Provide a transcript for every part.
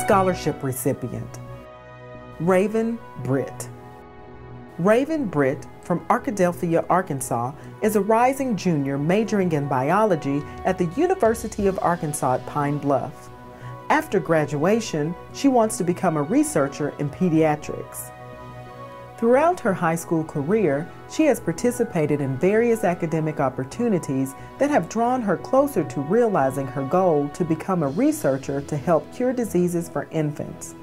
scholarship recipient. Raven Britt. Raven Britt from Arkadelphia, Arkansas, is a rising junior majoring in biology at the University of Arkansas at Pine Bluff. After graduation, she wants to become a researcher in pediatrics. Throughout her high school career, she has participated in various academic opportunities that have drawn her closer to realizing her goal to become a researcher to help cure diseases for infants.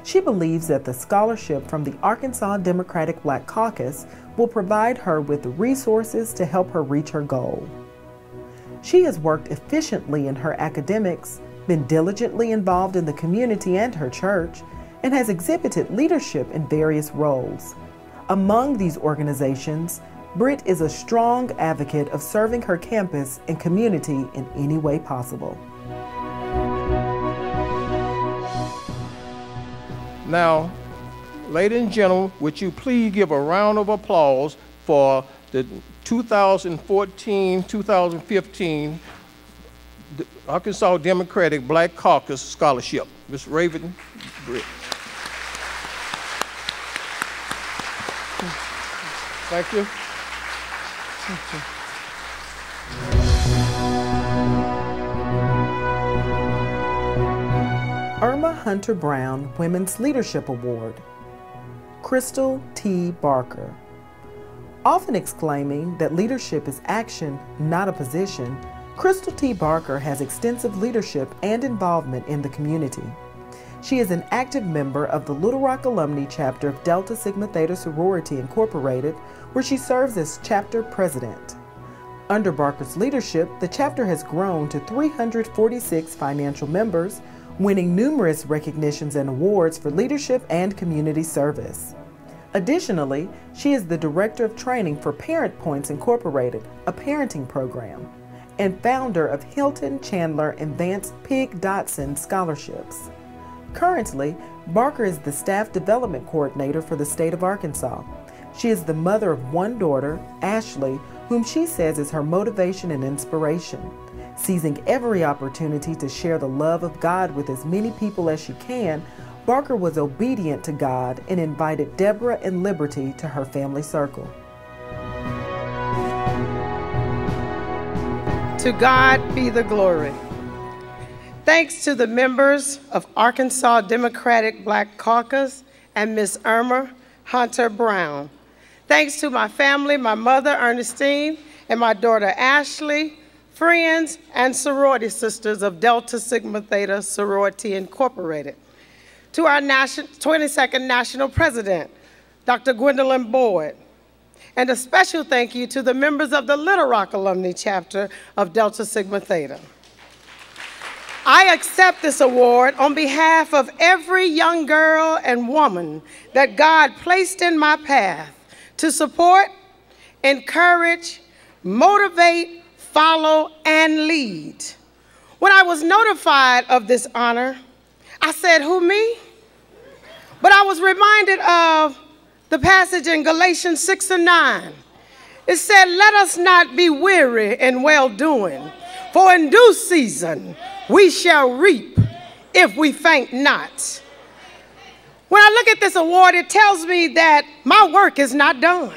She believes that the scholarship from the Arkansas Democratic Black Caucus will provide her with the resources to help her reach her goal. She has worked efficiently in her academics, been diligently involved in the community and her church, and has exhibited leadership in various roles. Among these organizations, Britt is a strong advocate of serving her campus and community in any way possible. Now, ladies and gentlemen, would you please give a round of applause for the 2014-2015 Arkansas Democratic Black Caucus Scholarship, Ms. Raven Britt. Thank you. Irma Hunter Brown Women's Leadership Award. Crystal T. Barker. Often exclaiming that leadership is action, not a position, Crystal T. Barker has extensive leadership and involvement in the community. She is an active member of the Little Rock Alumni Chapter of Delta Sigma Theta Sorority Incorporated, where she serves as chapter president. Under Barker's leadership, the chapter has grown to 346 financial members, winning numerous recognitions and awards for leadership and community service. Additionally, she is the Director of Training for Parent Points Incorporated, a parenting program, and founder of Hilton Chandler and Vance Pig Dotson Scholarships. Currently, Barker is the Staff Development Coordinator for the state of Arkansas. She is the mother of one daughter, Ashley, whom she says is her motivation and inspiration. Seizing every opportunity to share the love of God with as many people as she can, Barker was obedient to God and invited Deborah and Liberty to her family circle. To God be the glory. Thanks to the members of Arkansas Democratic Black Caucus and Ms. Irma Hunter Brown. Thanks to my family, my mother Ernestine and my daughter Ashley, friends and sorority sisters of Delta Sigma Theta Sorority Incorporated. To our 22nd National President, Dr. Gwendolyn Boyd. And a special thank you to the members of the Little Rock Alumni Chapter of Delta Sigma Theta. I accept this award on behalf of every young girl and woman that God placed in my path to support, encourage, motivate, follow, and lead. When I was notified of this honor, I said, who, me? But I was reminded of the passage in Galatians 6 and 9. It said, let us not be weary in well-doing, for in due season we shall reap if we faint not. When I look at this award, it tells me that my work is not done.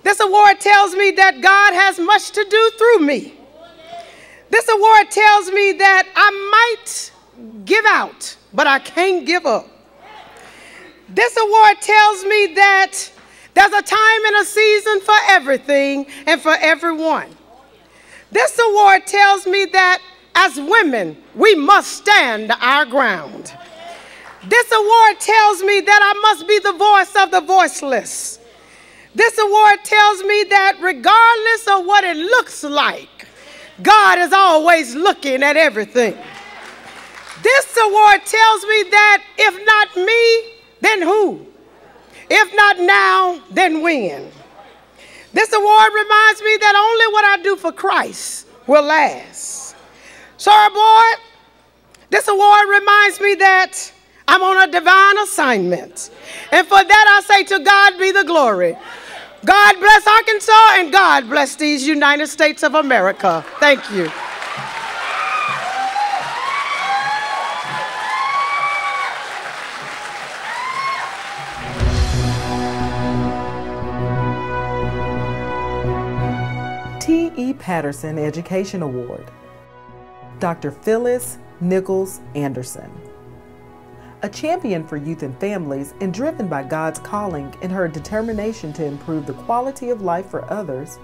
This award tells me that God has much to do through me. This award tells me that I might give out, but I can't give up. This award tells me that there's a time and a season for everything and for everyone. This award tells me that as women, we must stand our ground. This award tells me that I must be the voice of the voiceless. This award tells me that regardless of what it looks like, God is always looking at everything. This award tells me that if not me, then who? If not now, then when? This award reminds me that only what I do for Christ will last. Sorry, boy, this award reminds me that I'm on a divine assignment. And for that I say, to God be the glory. God bless Arkansas and God bless these United States of America. Thank you. E. Patterson Education Award. Dr. Phyllis Nichols Anderson. A champion for youth and families and driven by God's calling and her determination to improve the quality of life for others,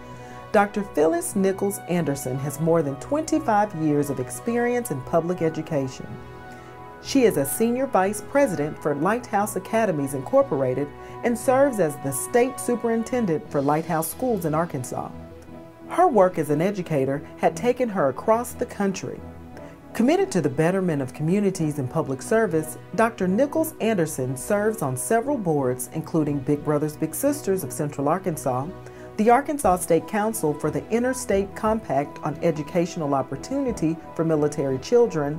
Dr. Phyllis Nichols Anderson has more than 25 years of experience in public education. She is a Senior Vice President for Lighthouse Academies Incorporated and serves as the State Superintendent for Lighthouse Schools in Arkansas. Her work as an educator had taken her across the country. Committed to the betterment of communities and public service, Dr. Nichols Anderson serves on several boards, including Big Brothers Big Sisters of Central Arkansas, the Arkansas State Council for the Interstate Compact on Educational Opportunity for Military Children,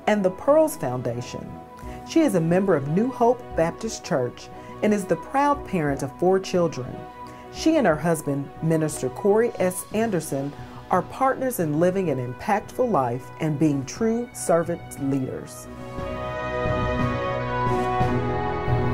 and the Pearls Foundation. She is a member of New Hope Baptist Church and is the proud parent of 4 children. She and her husband, Minister Corey S. Anderson, are partners in living an impactful life and being true servant leaders.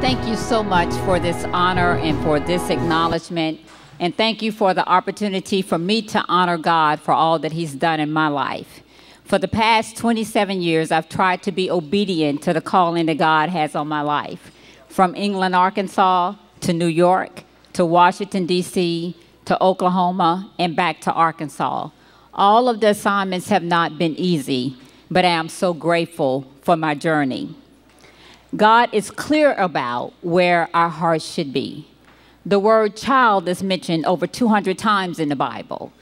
Thank you so much for this honor and for this acknowledgement. And thank you for the opportunity for me to honor God for all that He's done in my life. For the past 27 years, I've tried to be obedient to the calling that God has on my life. From England, Arkansas, to New York, to Washington, D.C., to Oklahoma, and back to Arkansas. All of the assignments have not been easy, but I am so grateful for my journey. God is clear about where our hearts should be. The word child is mentioned over 200 times in the Bible.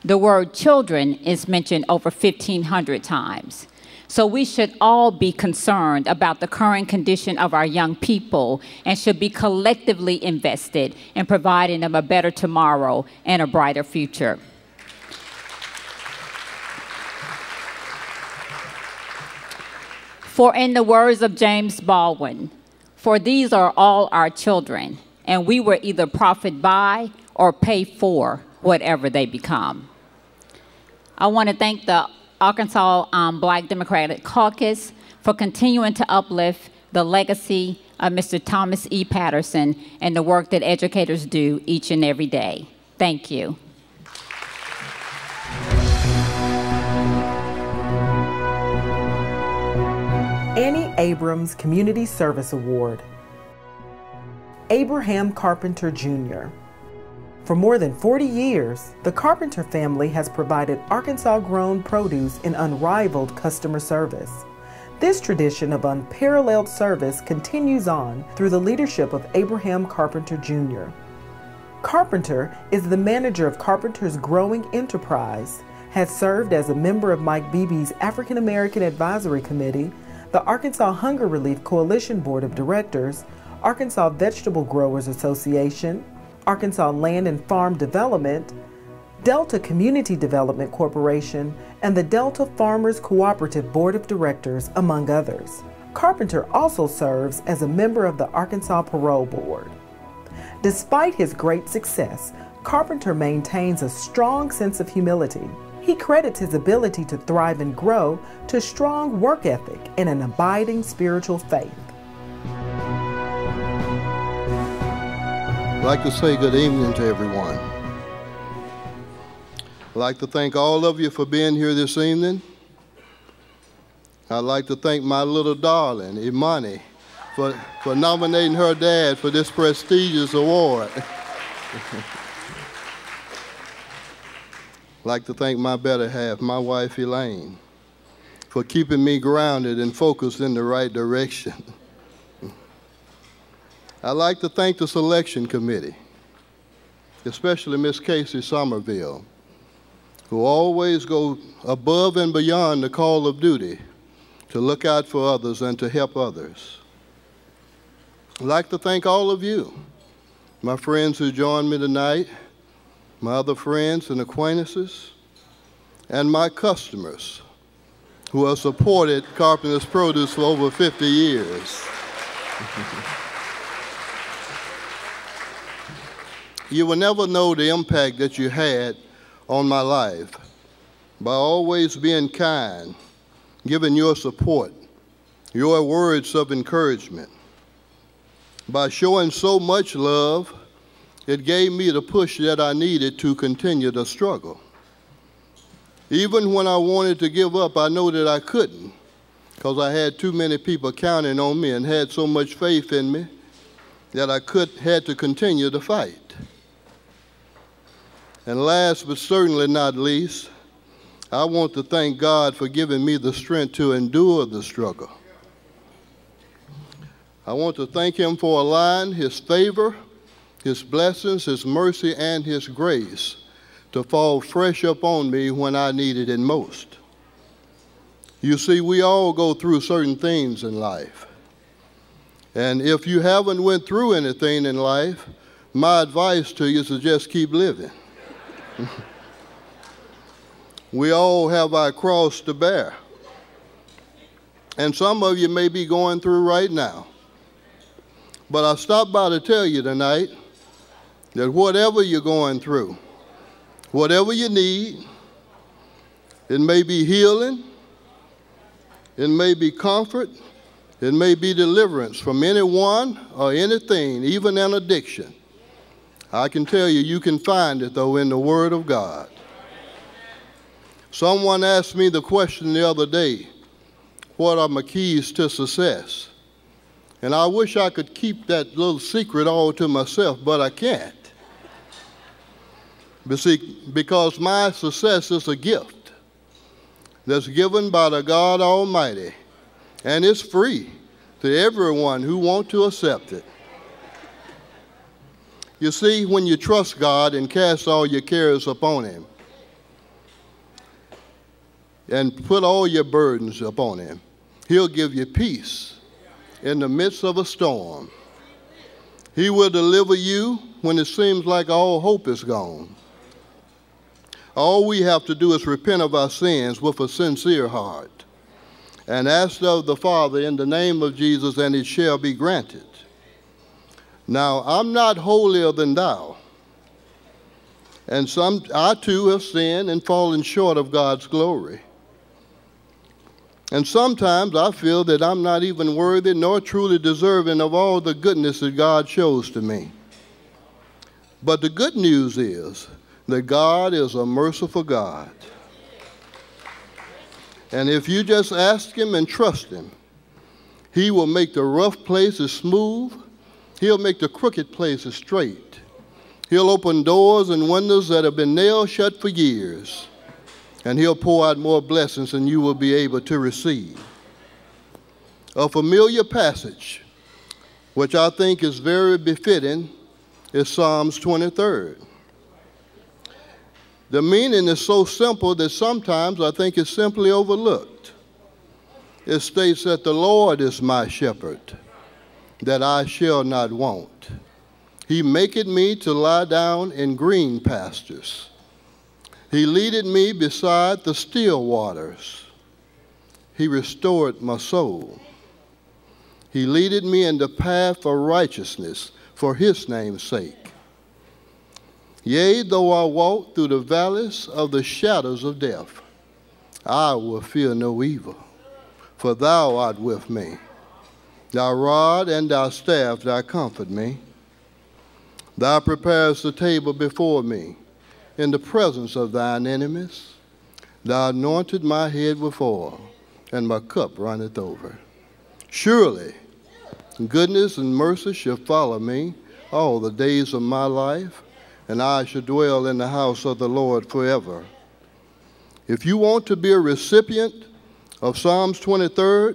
The word children is mentioned over 1,500 times. So we should all be concerned about the current condition of our young people and should be collectively invested in providing them a better tomorrow and a brighter future. For in the words of James Baldwin, for these are all our children, and we will either profit by or pay for whatever they become. I want to thank the Arkansas Black Democratic Caucus for continuing to uplift the legacy of Mr. Thomas E. Patterson and the work that educators do each and every day. Thank you. Annie Abrams Community Service Award. Abraham Carpenter, Jr. For more than 40 years, the Carpenter family has provided Arkansas-grown produce in unrivaled customer service. This tradition of unparalleled service continues on through the leadership of Abraham Carpenter, Jr. Carpenter is the manager of Carpenter's growing enterprise, has served as a member of Mike Beebe's African American Advisory Committee, the Arkansas Hunger Relief Coalition Board of Directors, Arkansas Vegetable Growers Association, Arkansas Land and Farm Development, Delta Community Development Corporation, and the Delta Farmers Cooperative Board of Directors, among others. Carpenter also serves as a member of the Arkansas Parole Board. Despite his great success, Carpenter maintains a strong sense of humility. He credits his ability to thrive and grow to strong work ethic and an abiding spiritual faith. I'd like to say good evening to everyone. I'd like to thank all of you for being here this evening. I'd like to thank my little darling, Imani, for nominating her dad for this prestigious award. I'd like to thank my better half, my wife Elaine, for keeping me grounded and focused in the right direction. I'd like to thank the selection committee, especially Miss Casey Somerville, who always go above and beyond the call of duty to look out for others and to help others. I'd like to thank all of you, my friends who joined me tonight, my other friends and acquaintances, and my customers who have supported Carpenter's Produce for over 50 years. You will never know the impact that you had on my life by always being kind, giving your support, your words of encouragement. By showing so much love, it gave me the push that I needed to continue the struggle. Even when I wanted to give up, I know that I couldn't, because I had too many people counting on me and had so much faith in me that I had to continue to fight. And last but certainly not least, I want to thank God for giving me the strength to endure the struggle. I want to thank him for allowing his favor, his blessings, his mercy, and his grace to fall fresh upon me when I needed it most. You see, we all go through certain things in life. And if you haven't went through anything in life, my advice to you is to just keep living. We all have our cross to bear. And some of you may be going through right now. But I stopped by to tell you tonight that whatever you're going through, whatever you need, it may be healing, it may be comfort, it may be deliverance from anyone or anything, even an addiction. I can tell you, you can find it, though, in the Word of God. Someone asked me the question the other day, what are my keys to success? And I wish I could keep that little secret all to myself, but I can't. But see, because my success is a gift that's given by the God Almighty, and it's free to everyone who wants to accept it. You see, when you trust God and cast all your cares upon him, and put all your burdens upon him, he'll give you peace in the midst of a storm. He will deliver you when it seems like all hope is gone. All we have to do is repent of our sins with a sincere heart and ask of the Father in the name of Jesus, and it shall be granted. Now, I'm not holier than thou, and I too have sinned and fallen short of God's glory. And sometimes I feel that I'm not even worthy nor truly deserving of all the goodness that God shows to me. But the good news is that God is a merciful God. And if you just ask him and trust him, he will make the rough places smooth. He'll make the crooked places straight. He'll open doors and windows that have been nailed shut for years. And he'll pour out more blessings than you will be able to receive. A familiar passage, which I think is very befitting, is Psalms 23. The meaning is so simple that sometimes I think it's simply overlooked. It states that the Lord is my shepherd, that I shall not want. He maketh me to lie down in green pastures. He leadeth me beside the still waters. He restored my soul. He leadeth me in the path of righteousness for his name's sake. Yea, though I walk through the valleys of the shadows of death, I will fear no evil, for thou art with me. Thy rod and thy staff, thou comfort me. Thou preparest the table before me in the presence of thine enemies. Thou anointed my head with oil, and my cup runneth over. Surely goodness and mercy shall follow me all the days of my life, and I shall dwell in the house of the Lord forever. If you want to be a recipient of Psalms 23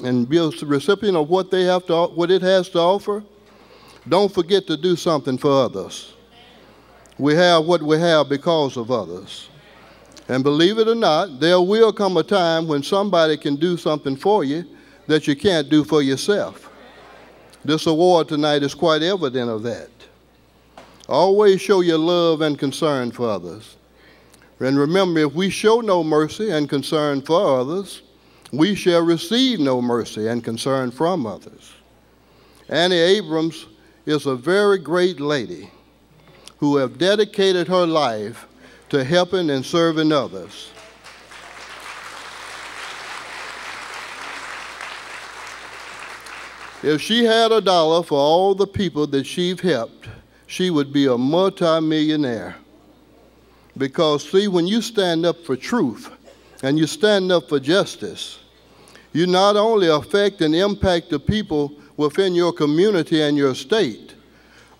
and be a recipient of what it has to offer, don't forget to do something for others. We have what we have because of others. And believe it or not, there will come a time when somebody can do something for you that you can't do for yourself. This award tonight is quite evident of that. Always show your love and concern for others. And remember, if we show no mercy and concern for others, we shall receive no mercy and concern from others. Annie Abrams is a very great lady who have dedicated her life to helping and serving others. If she had $1 for all the people that she's helped, she would be a multimillionaire. Because, see, when you stand up for truth and you stand up for justice, you not only affect and impact the people within your community and your state,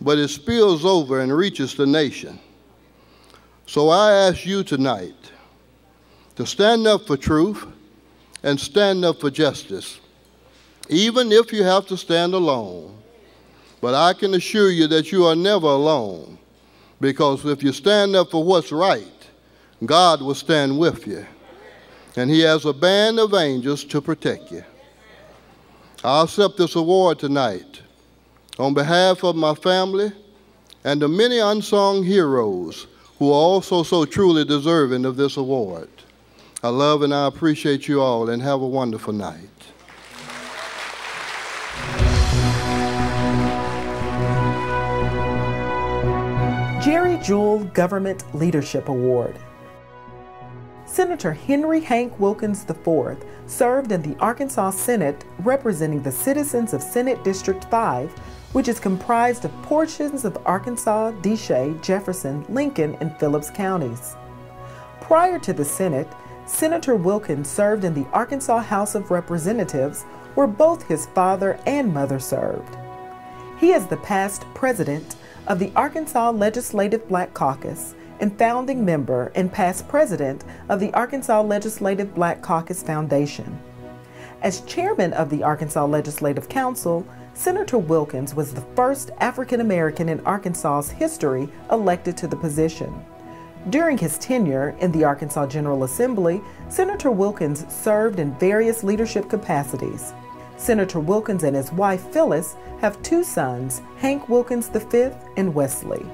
but it spills over and reaches the nation. So I ask you tonight to stand up for truth and stand up for justice, even if you have to stand alone. But I can assure you that you are never alone, because if you stand up for what's right, God will stand with you, and He has a band of angels to protect you. I accept this award tonight on behalf of my family and the many unsung heroes who are also so truly deserving of this award. I love and I appreciate you all, and have a wonderful night. Jerry Jewell Government Leadership Award. Senator Henry Hank Wilkins IV served in the Arkansas Senate representing the citizens of Senate District 5, which is comprised of portions of Arkansas, Desha, Jefferson, Lincoln, and Phillips counties. Prior to the Senate, Senator Wilkins served in the Arkansas House of Representatives, where both his father and mother served. He is the past president of the Arkansas Legislative Black Caucus and founding member and past president of the Arkansas Legislative Black Caucus Foundation. As chairman of the Arkansas Legislative Council, Senator Wilkins was the first African American in Arkansas's history elected to the position. During his tenure in the Arkansas General Assembly, Senator Wilkins served in various leadership capacities. Senator Wilkins and his wife Phyllis have two sons, Hank Wilkins V and Wesley.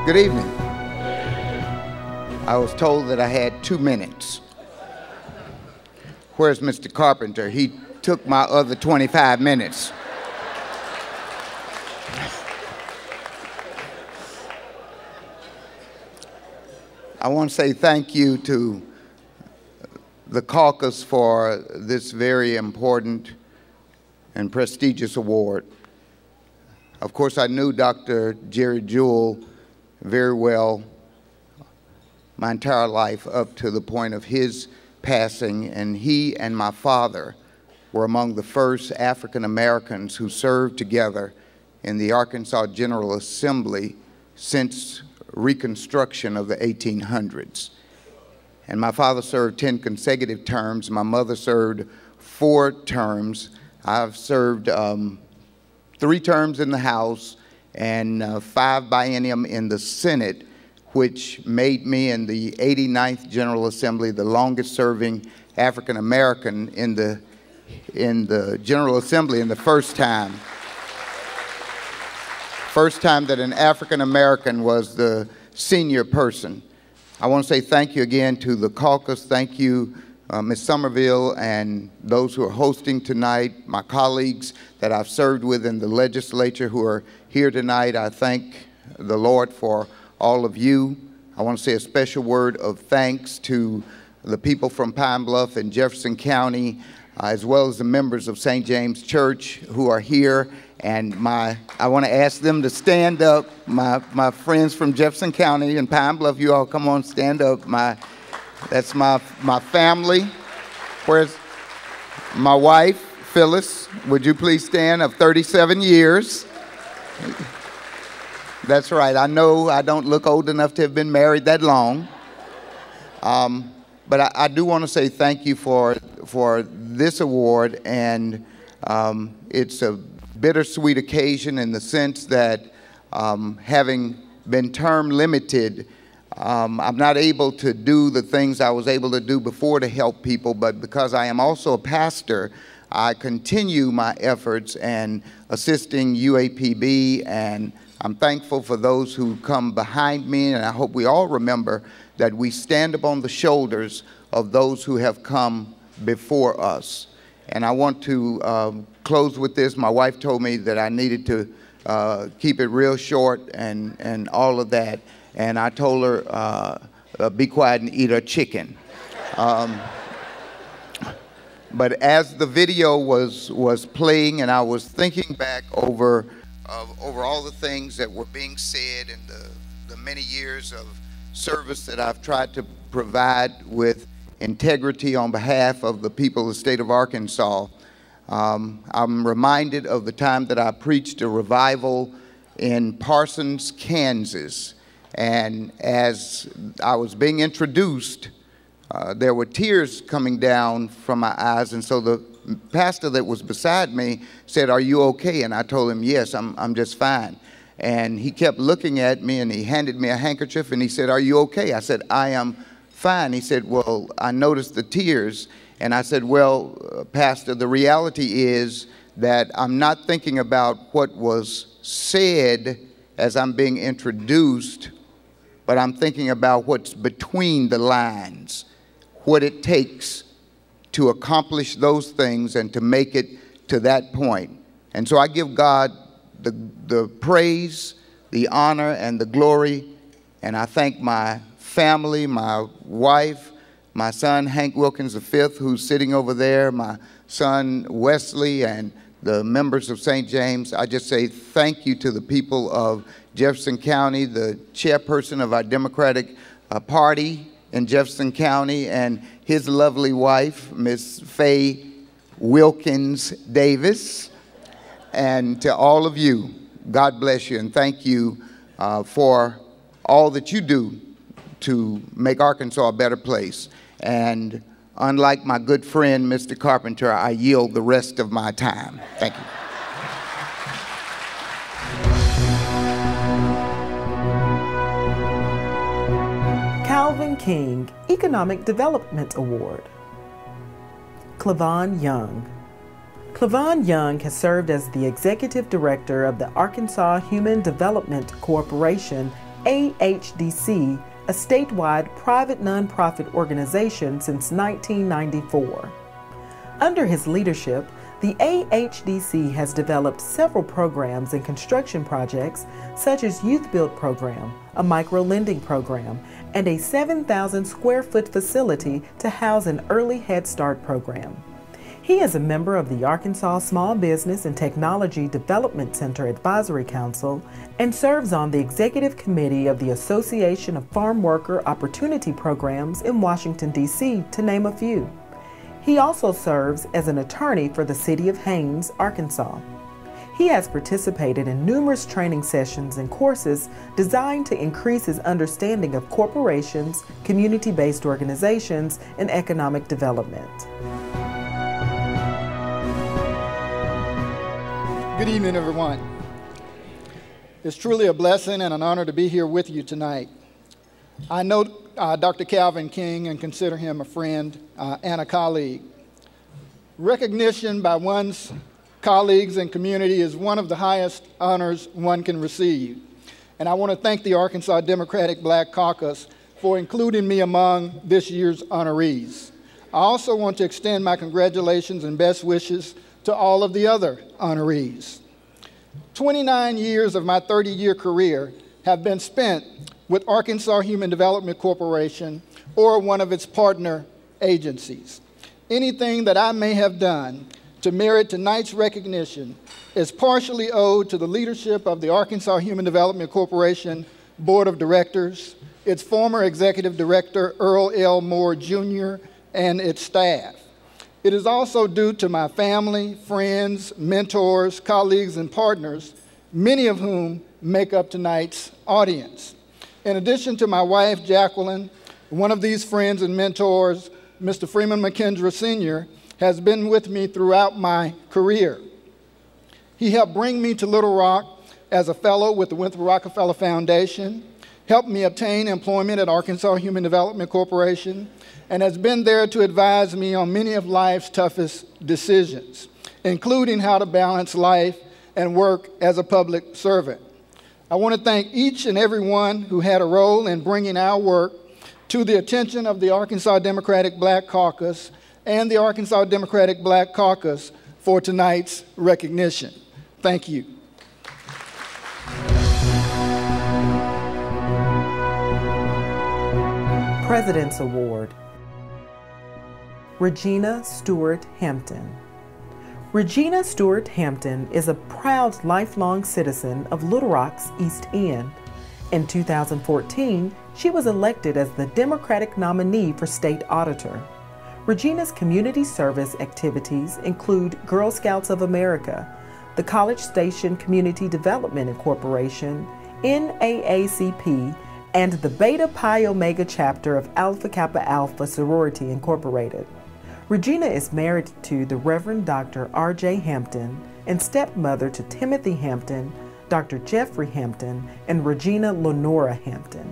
Good evening. I was told that I had 2 minutes. Where's Mr. Carpenter? He took my other 25 minutes. I want to say thank you to the caucus for this very important and prestigious award. Of course, I knew Dr. Jerry Jewell very well my entire life up to the point of his passing, and he and my father were among the first African Americans who served together in the Arkansas General Assembly since Reconstruction of the 1800s. And my father served 10 consecutive terms. My mother served 4 terms. I've served 3 terms in the House and 5 biennium in the Senate, which made me in the 89th General Assembly the longest serving African American in the General Assembly, and the first time that an African American was the senior person. I want to say thank you again to the caucus. Thank you, Ms. Somerville, and those who are hosting tonight, my colleagues that I've served with in the legislature who are here tonight. I thank the Lord for all of you. I want to say a special word of thanks to the people from Pine Bluff and Jefferson County, as well as the members of St. James Church who are here. And I want to ask them to stand up. My friends from Jefferson County and Pine Bluff, you all come on, stand up. That's my family. Where's my wife, Phyllis? Would you please stand, of 37 years? That's right. I know I don't look old enough to have been married that long. But I do want to say thank you for this award, and it's a bittersweet occasion in the sense that having been term limited, I'm not able to do the things I was able to do before to help people, but because I am also a pastor, I continue my efforts and assisting UAPB, and I'm thankful for those who come behind me, and I hope we all remember that we stand upon the shoulders of those who have come before us. And I want to close with this. My wife told me that I needed to keep it real short and all of that. And I told her, be quiet and eat her chicken. But as the video was playing and I was thinking back over over all the things that were being said and the many years of service that I've tried to provide with integrity on behalf of the people of the state of Arkansas. I'm reminded of the time that I preached a revival in Parsons, Kansas. And as I was being introduced, there were tears coming down from my eyes. And so the pastor that was beside me said, "Are you okay?" And I told him, "Yes, I'm just fine." And he kept looking at me and he handed me a handkerchief and he said, "Are you okay?" I said, "I am fine." He said, "Well, I noticed the tears." And I said, "Well, Pastor, the reality is that I'm not thinking about what was said as I'm being introduced, but I'm thinking about what's between the lines, what it takes to accomplish those things and to make it to that point." And so I give God the praise, the honor, and the glory, and I thank my family, my wife, my son Hank Wilkins V, who's sitting over there, my son Wesley, and the members of St. James. I just say thank you to the people of Jefferson County, the chairperson of our Democratic Party in Jefferson County, and his lovely wife, Miss Faye Wilkins Davis. And to all of you, God bless you, and thank you for all that you do to make Arkansas a better place. And unlike my good friend, Mr. Carpenter, I yield the rest of my time. Thank you. Calvin King Economic Development Award. Clavon Young. Clavon Young has served as the Executive Director of the Arkansas Human Development Corporation, AHDC, a statewide private nonprofit organization since 1994. Under his leadership, the AHDC has developed several programs and construction projects such as Youth Build Program, a micro-lending program, and a 7,000 square foot facility to house an early Head Start program. He is a member of the Arkansas Small Business and Technology Development Center Advisory Council and serves on the Executive Committee of the Association of Farm Worker Opportunity Programs in Washington, D.C., to name a few. He also serves as an attorney for the City of Haines, Arkansas. He has participated in numerous training sessions and courses designed to increase his understanding of corporations, community-based organizations, and economic development. Good evening, everyone. It's truly a blessing and an honor to be here with you tonight. I know Dr. Calvin King and consider him a friend and a colleague. Recognition by one's colleagues and community is one of the highest honors one can receive. And I want to thank the Arkansas Democratic Black Caucus for including me among this year's honorees. I also want to extend my congratulations and best wishes to all of the other honorees. 29 years of my 30-year career have been spent with Arkansas Human Development Corporation or one of its partner agencies. Anything that I may have done to merit tonight's recognition is partially owed to the leadership of the Arkansas Human Development Corporation Board of Directors, its former Executive Director, Earl L. Moore, Jr., and its staff. It is also due to my family, friends, mentors, colleagues, and partners, many of whom make up tonight's audience. In addition to my wife, Jacqueline, one of these friends and mentors, Mr. Freeman McKendra Sr., has been with me throughout my career. He helped bring me to Little Rock as a fellow with the Winthrop Rockefeller Foundation, helped me obtain employment at Arkansas Human Development Corporation, and has been there to advise me on many of life's toughest decisions, including how to balance life and work as a public servant. I want to thank each and every one who had a role in bringing our work to the attention of the Arkansas Democratic Black Caucus and the Arkansas Democratic Black Caucus for tonight's recognition. Thank you. President's Award. Regina Stewart Hampton. Regina Stewart Hampton is a proud lifelong citizen of Little Rock's East End. In 2014, she was elected as the Democratic nominee for state auditor. Regina's community service activities include Girl Scouts of America, the College Station Community Development Incorporation, NAACP, and the Beta Pi Omega chapter of Alpha Kappa Alpha Sorority Incorporated. Regina is married to the Reverend Dr. R.J. Hampton and stepmother to Timothy Hampton, Dr. Jeffrey Hampton, and Regina Lenora Hampton.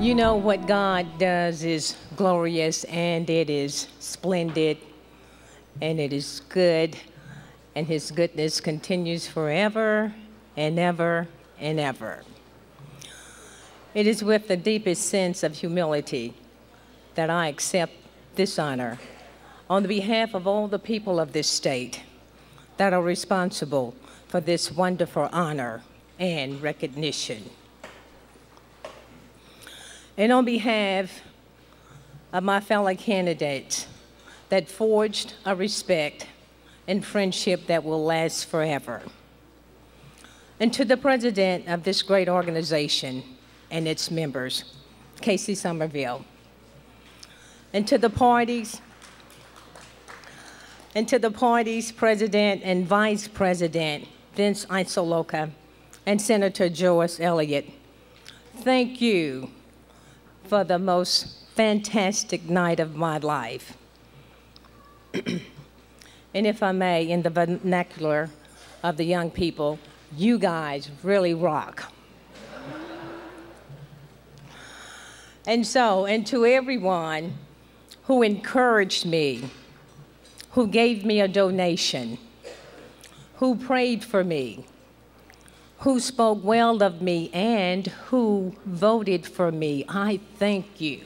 You know, what God does is glorious, and it is splendid, and it is good, and His goodness continues forever and ever and ever. It is with the deepest sense of humility that I accept this honor on behalf of all the people of this state that are responsible for this wonderful honor and recognition. And on behalf of my fellow candidates that forged a respect and friendship that will last forever. And to the president of this great organization and its members, Casey Somerville. And to the parties, President and Vice President Vince Isoloka and Senator Joyce Elliott, thank you for the most fantastic night of my life. And if I may, in the vernacular of the young people, you guys really rock. And to everyone who encouraged me, who gave me a donation, who prayed for me, who spoke well of me, and who voted for me, I thank you.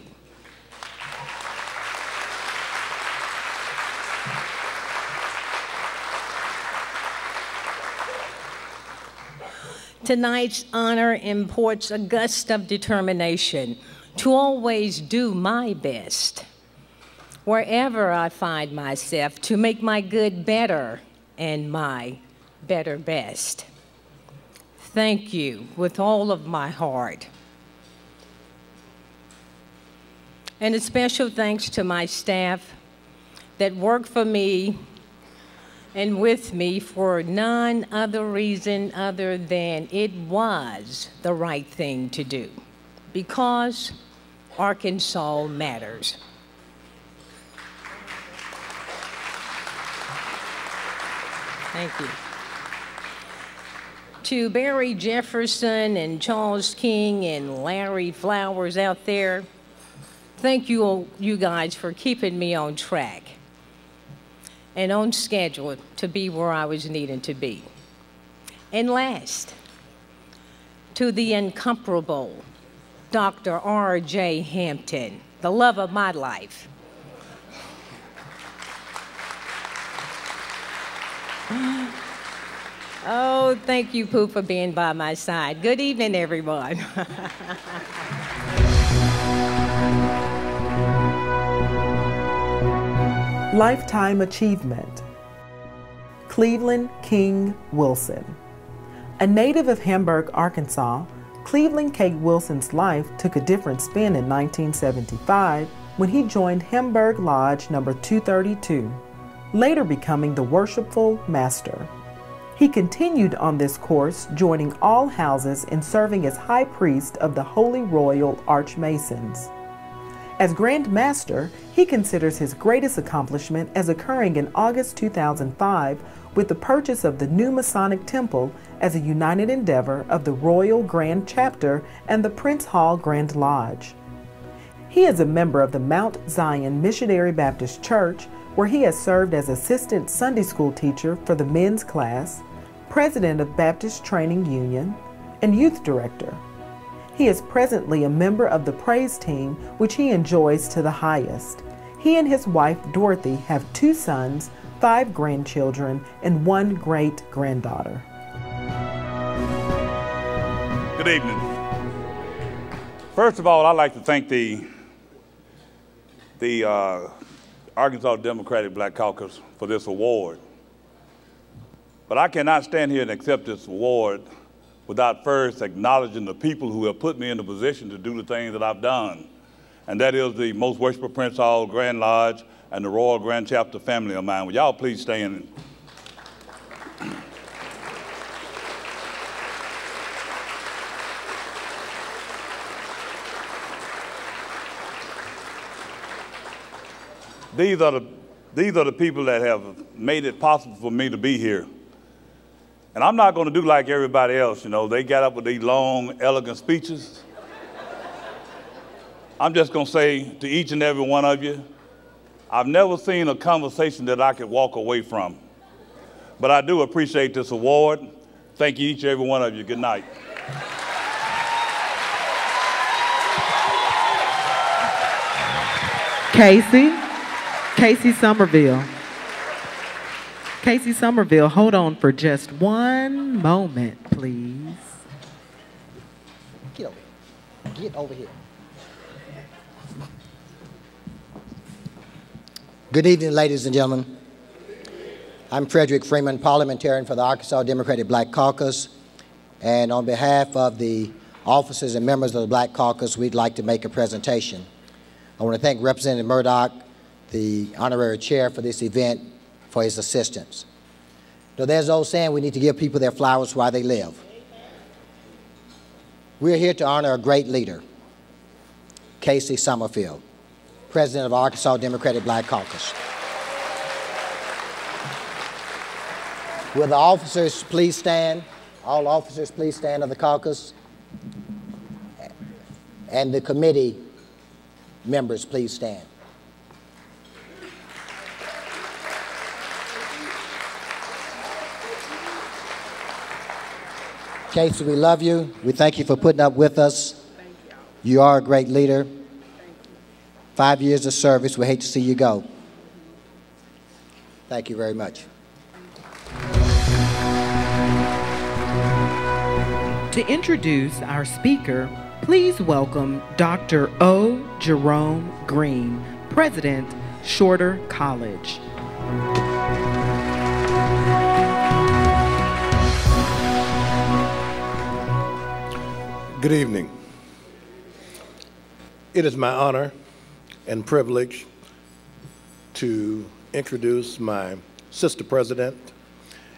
Tonight's honor imports a gust of determination to always do my best, wherever I find myself, to make my good better and my better best. Thank you with all of my heart. And a special thanks to my staff that work for me and with me for none other reason other than it was the right thing to do, because Arkansas matters. Thank you. To Barry Jefferson and Charles King and Larry Flowers out there, thank you guys for keeping me on track and on schedule to be where I was needing to be. And last, to the incomparable Dr. R.J. Hampton, the love of my life. Oh, thank you, Pooh, for being by my side. Good evening, everyone. Lifetime Achievement. Cleveland King Wilson. A native of Hamburg, Arkansas, Cleveland K. Wilson's life took a different spin in 1975 when he joined Hamburg Lodge number 232, later becoming the Worshipful Master. He continued on this course, joining all houses and serving as High Priest of the Holy Royal Archmasons. As Grand Master, he considers his greatest accomplishment as occurring in August 2005 with the purchase of the new Masonic Temple as a united endeavor of the Royal Grand Chapter and the Prince Hall Grand Lodge. He is a member of the Mount Zion Missionary Baptist Church, where he has served as assistant Sunday school teacher for the men's class, president of Baptist Training Union, and youth director. He is presently a member of the praise team, which he enjoys to the highest. He and his wife, Dorothy, have 2 sons, 5 grandchildren, and 1 great-granddaughter. Good evening. First of all, I'd like to thank the Arkansas Democratic Black Caucus for this award. But I cannot stand here and accept this award without first acknowledging the people who have put me in the position to do the things that I've done. And that is the Most Worshipful Prince Hall Grand Lodge and the Royal Grand Chapter family of mine. Will y'all please stand? These are the people that have made it possible for me to be here. And I'm not going to do like everybody else, you know. They got up with these long, elegant speeches. I'm just going to say to each and every one of you, I've never seen a conversation that I could walk away from. But I do appreciate this award. Thank you, each and every one of you. Good night. Casey Somerville. Casey Somerville, hold on for just one moment, please. Get over here. Get over here. Good evening, ladies and gentlemen. I'm Frederick Freeman, parliamentarian for the Arkansas Democratic Black Caucus. And on behalf of the officers and members of the Black Caucus, we'd like to make a presentation. I want to thank Representative Murdoch, the honorary chair for this event, for his assistance. So there's an old saying, we need to give people their flowers while they live. We're here to honor a great leader, Casey Somerville, president of Arkansas Democratic Black Caucus. Will the officers please stand? All officers please stand of the caucus. And the committee members please stand. Casey, we love you. We thank you for putting up with us. You are a great leader. 5 years of service. We hate to see you go. Thank you very much. To introduce our speaker, please welcome Dr. O. Jerome Green, President, Shorter College. Good evening. It is my honor and privilege to introduce my sister president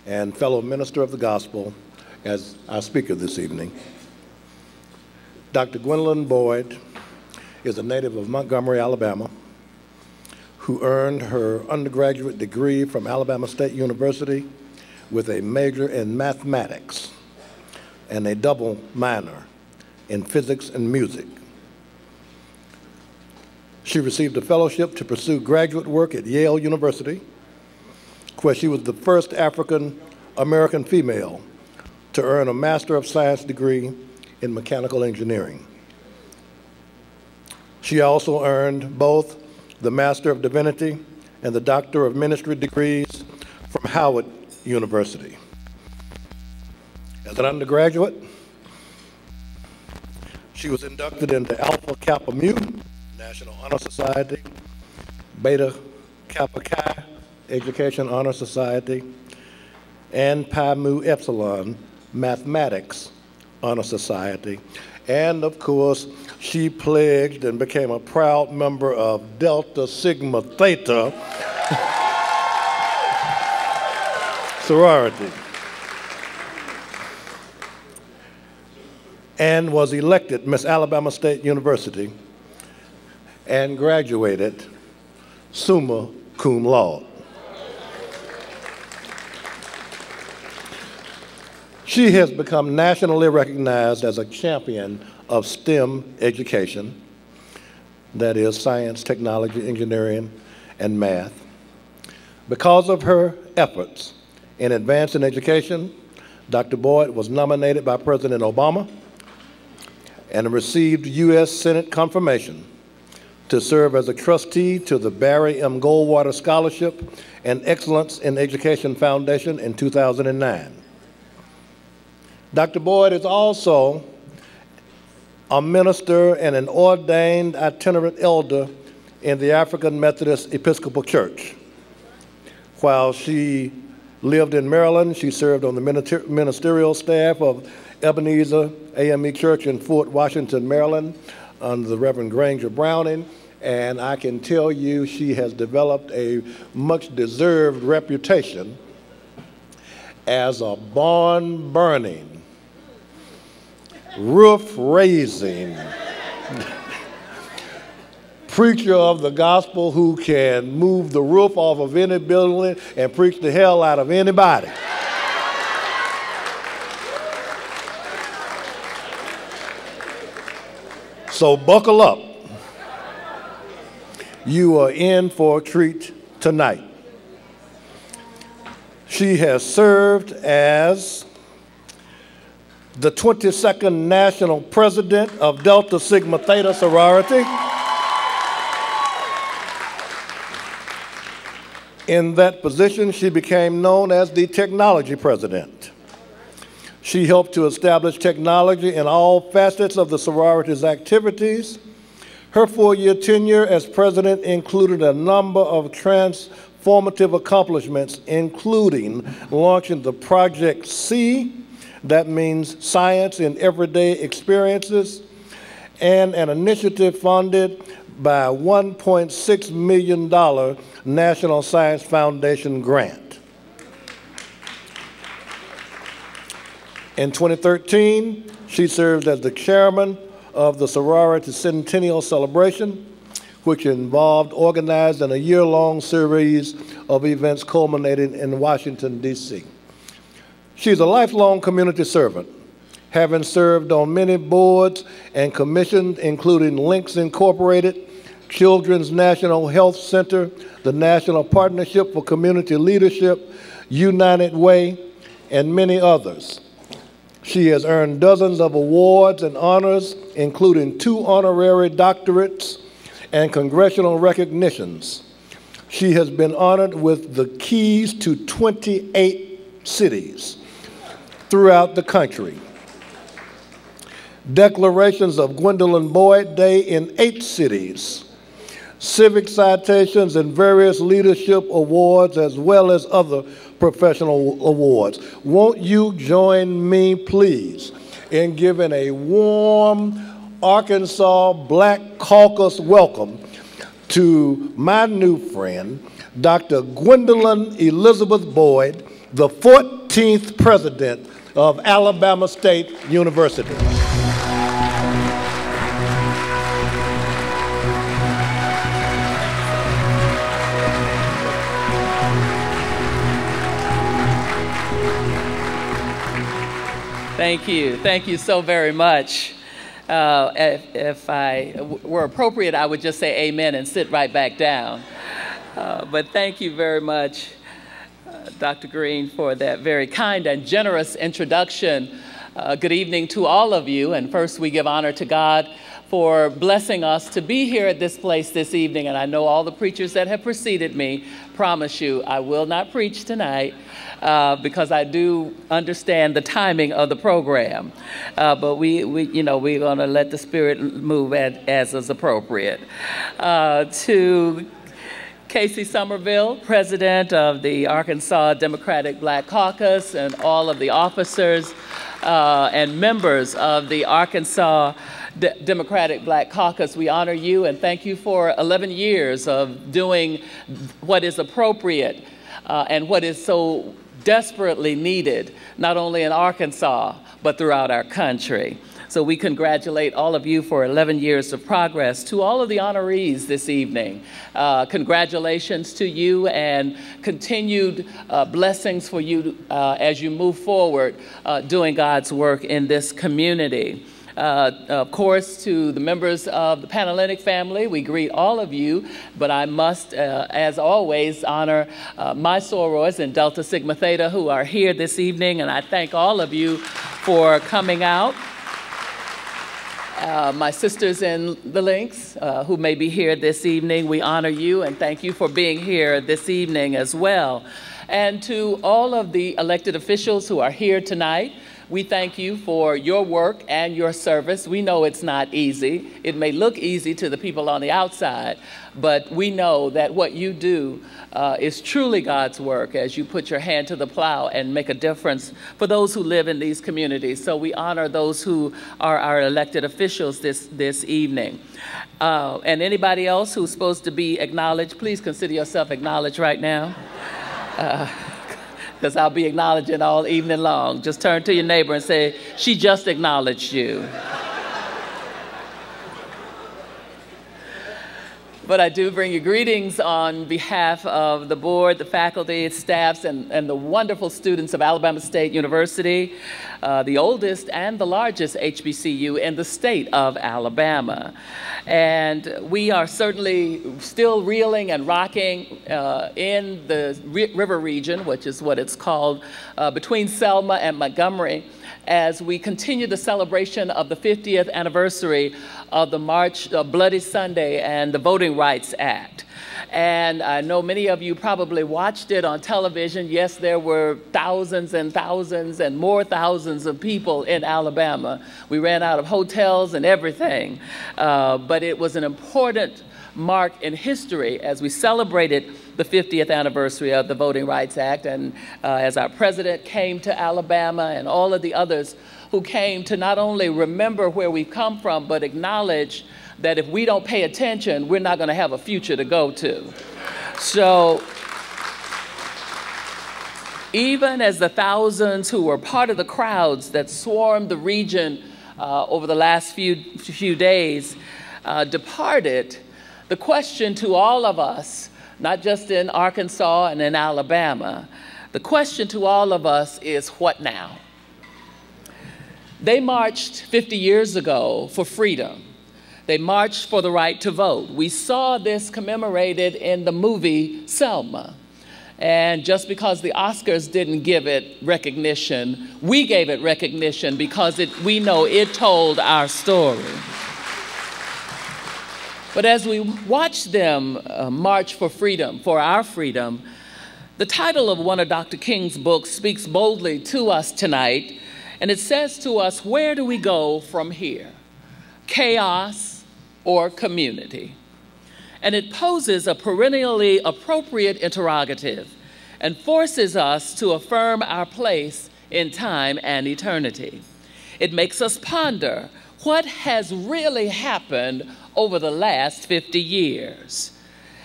and fellow minister of the gospel as our speaker this evening. Dr. Gwendolyn Boyd is a native of Montgomery, Alabama, who earned her undergraduate degree from Alabama State University with a major in mathematics and a double minor in physics and music. She received a fellowship to pursue graduate work at Yale University, where she was the first African American female to earn a Master of Science degree in mechanical engineering. She also earned both the Master of Divinity and the Doctor of Ministry degrees from Howard University. As an undergraduate, she was inducted into Alpha Kappa Mu, National Honor Society, Beta Kappa Chi, Education Honor Society, and Pi Mu Epsilon, Mathematics Honor Society. And of course, she pledged and became a proud member of Delta Sigma Theta sorority, and was elected Miss Alabama State University and graduated summa cum laude. She has become nationally recognized as a champion of STEM education, that is science, technology, engineering, and math. Because of her efforts in advancing education, Dr. Boyd was nominated by President Obama and received U.S. Senate confirmation to serve as a trustee to the Barry M. Goldwater Scholarship and Excellence in Education Foundation in 2009. Dr. Boyd is also a minister and an ordained itinerant elder in the African Methodist Episcopal Church. While she lived in Maryland, she served on the ministerial staff of Ebenezer AME Church in Fort Washington, Maryland, under the Reverend Granger Browning, and I can tell you she has developed a much-deserved reputation as a barn-burning, roof-raising preacher of the gospel who can move the roof off of any building and preach the hell out of anybody. So buckle up. You are in for a treat tonight. She has served as the 22nd National President of Delta Sigma Theta Sorority. In that position, she became known as the Technology President. She helped to establish technology in all facets of the sorority's activities. Her 4-year tenure as president included a number of transformative accomplishments, including launching the Project C, that means Science in Everyday Experiences, and an initiative funded by a $1.6 million National Science Foundation grant. In 2013, she served as the chairman of the sorority Centennial Celebration, which involved organizing a year-long series of events culminating in Washington, D.C. She's a lifelong community servant, having served on many boards and commissions, including Links Incorporated, Children's National Health Center, the National Partnership for Community Leadership, United Way, and many others. She has earned dozens of awards and honors, including 2 honorary doctorates and congressional recognitions. She has been honored with the keys to 28 cities throughout the country, declarations of Gwendolyn Boyd Day in 8 cities, civic citations and various leadership awards, as well as other professional awards. Won't you join me, please, in giving a warm Arkansas Black Caucus welcome to my new friend, Dr. Gwendolyn Elizabeth Boyd, the 14th president of Alabama State University. Thank you. Thank you so very much. If I were appropriate, I would just say amen and sit right back down. But thank you very much, Dr. Green, for that very kind and generous introduction. Good evening to all of you. And first, we give honor to God for blessing us to be here at this place this evening. And I know all the preachers that have preceded me promise you I will not preach tonight. Because I do understand the timing of the program. But we're going to let the Spirit move as is appropriate. To Casey Somerville, President of the Arkansas Democratic Black Caucus, and all of the officers and members of the Arkansas Democratic Black Caucus, we honor you and thank you for 11 years of doing what is appropriate and what is so desperately needed, not only in Arkansas, but throughout our country. So we congratulate all of you for 11 years of progress. To all of the honorees this evening, congratulations to you and continued blessings for you as you move forward doing God's work in this community. Of course, to the members of the Panhellenic family, we greet all of you, but I must, as always, honor my sorors and Delta Sigma Theta who are here this evening, and I thank all of you for coming out. My sisters in the Links who may be here this evening, we honor you and thank you for being here this evening as well. And to all of the elected officials who are here tonight, We thank you for your work and your service. We know it's not easy. It may look easy to the people on the outside, but we know that what you do is truly God's work as you put your hand to the plow and make a difference for those who live in these communities. So we honor those who are our elected officials this evening. And anybody else who's supposed to be acknowledged, please consider yourself acknowledged right now. Because I'll be acknowledging all evening long. Just turn to your neighbor and say, she just acknowledged you. But I do bring you greetings on behalf of the board, the faculty, staffs, and the wonderful students of Alabama State University, the oldest and the largest HBCU in the state of Alabama. And we are certainly still reeling and rocking in the river region, which is what it's called, between Selma and Montgomery, as we continue the celebration of the 50th anniversary of the March Bloody Sunday and the Voting Rights Act. And I know many of you probably watched it on television. Yes, there were thousands and thousands and more thousands of people in Alabama. We ran out of hotels and everything. But it was an important mark in history as we celebrated the 50th anniversary of the Voting Rights Act, and as our president came to Alabama and all of the others who came to not only remember where we've come from, but acknowledge that if we don't pay attention, we're not going to have a future to go to. So even as the thousands who were part of the crowds that swarmed the region over the last few days departed, the question to all of us, not just in Arkansas and in Alabama, the question to all of us is, what now? They marched 50 years ago for freedom. They marched for the right to vote. We saw this commemorated in the movie Selma. And just because the Oscars didn't give it recognition, we gave it recognition because we know it told our story. But as we watch them march for freedom, for our freedom, the title of one of Dr. King's books speaks boldly to us tonight, and it says to us, where do we go from here? Chaos or community? And it poses a perennially appropriate interrogative and forces us to affirm our place in time and eternity. It makes us ponder what has really happened over the last 50 years.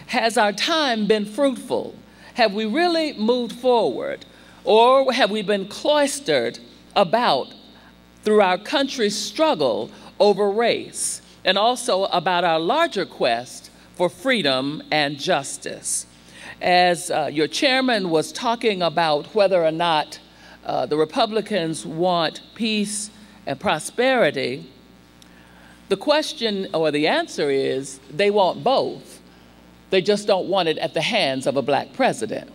Has our time been fruitful? Have we really moved forward? Or have we been cloistered about through our country's struggle over race, and also about our larger quest for freedom and justice? As your chairman was talking about whether or not the Republicans want peace and prosperity, the question or the answer is they want both. They just don't want it at the hands of a black president.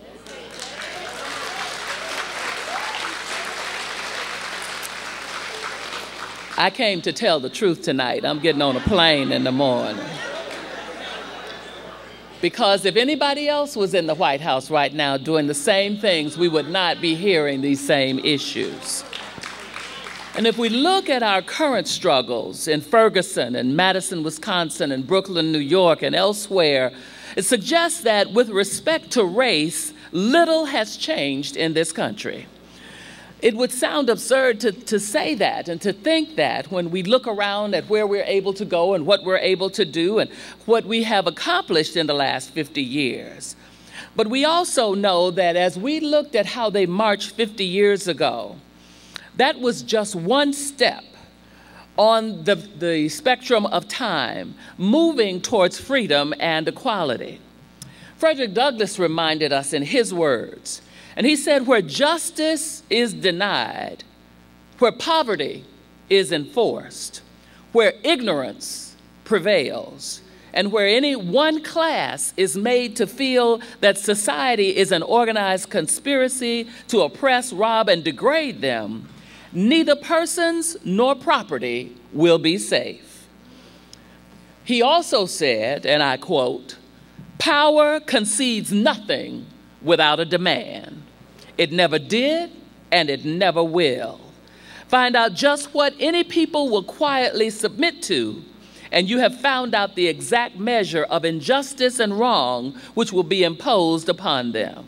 I came to tell the truth tonight. I'm getting on a plane in the morning. Because if anybody else was in the White House right now doing the same things, we would not be hearing these same issues. And if we look at our current struggles in Ferguson and Madison, Wisconsin, and Brooklyn, New York, and elsewhere, it suggests that with respect to race, little has changed in this country. It would sound absurd to say that and to think that when we look around at where we're able to go and what we're able to do and what we have accomplished in the last 50 years. But we also know that as we looked at how they marched 50 years ago, that was just one step on the spectrum of time, moving towards freedom and equality. Frederick Douglass reminded us in his words, and he said, where justice is denied, where poverty is enforced, where ignorance prevails, and where any one class is made to feel that society is an organized conspiracy to oppress, rob, and degrade them, neither persons nor property will be safe. He also said, and I quote, power concedes nothing without a demand. It never did, and it never will. Find out just what any people will quietly submit to, and you have found out the exact measure of injustice and wrong which will be imposed upon them.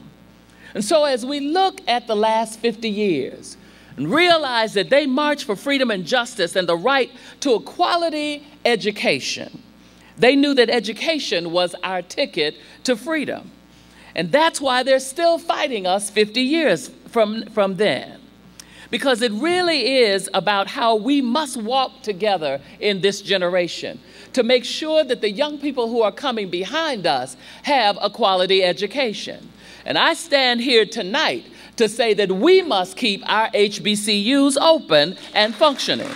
And so as we look at the last 50 years and realize that they marched for freedom and justice and the right to a quality education, they knew that education was our ticket to freedom. And that's why they're still fighting us 50 years from then. Because it really is about how we must walk together in this generation to make sure that the young people who are coming behind us have a quality education. And I stand here tonight to say that we must keep our HBCUs open and functioning.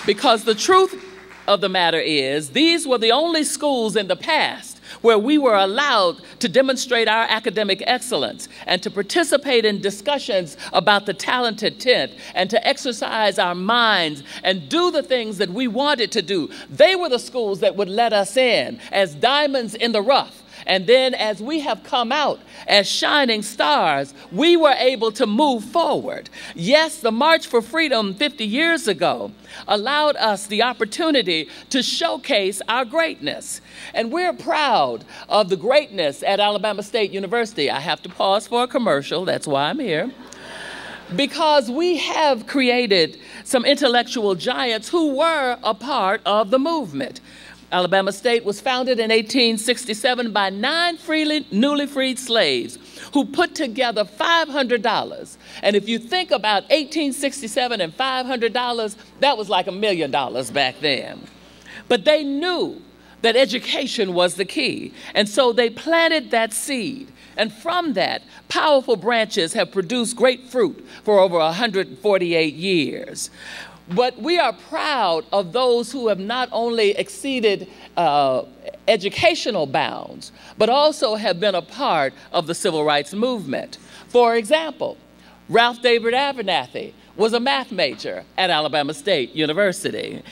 Because the truth of the matter is, these were the only schools in the past where we were allowed to demonstrate our academic excellence and to participate in discussions about the talented 10th and to exercise our minds and do the things that we wanted to do. They were the schools that would let us in as diamonds in the rough. And then as we have come out as shining stars, we were able to move forward. Yes, the March for Freedom 50 years ago allowed us the opportunity to showcase our greatness. And we're proud of the greatness at Alabama State University. I have to pause for a commercial, that's why I'm here. Because we have created some intellectual giants who were a part of the movement. Alabama State was founded in 1867 by 9 newly freed slaves who put together $500. And if you think about 1867 and $500, that was like $1 million back then. But they knew that education was the key. And so they planted that seed. And from that, powerful branches have produced great fruit for over 148 years. But we are proud of those who have not only exceeded educational bounds, but also have been a part of the civil rights movement. For example, Ralph David Abernathy was a math major at Alabama State University.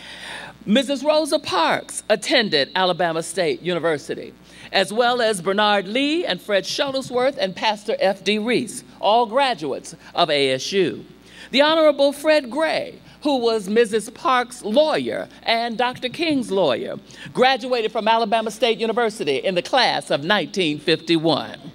Mrs. Rosa Parks attended Alabama State University, as well as Bernard Lee and Fred Shuttlesworth and Pastor F.D. Reese, all graduates of ASU. The Honorable Fred Gray, who was Mrs. Parks' lawyer and Dr. King's lawyer, graduated from Alabama State University in the class of 1951.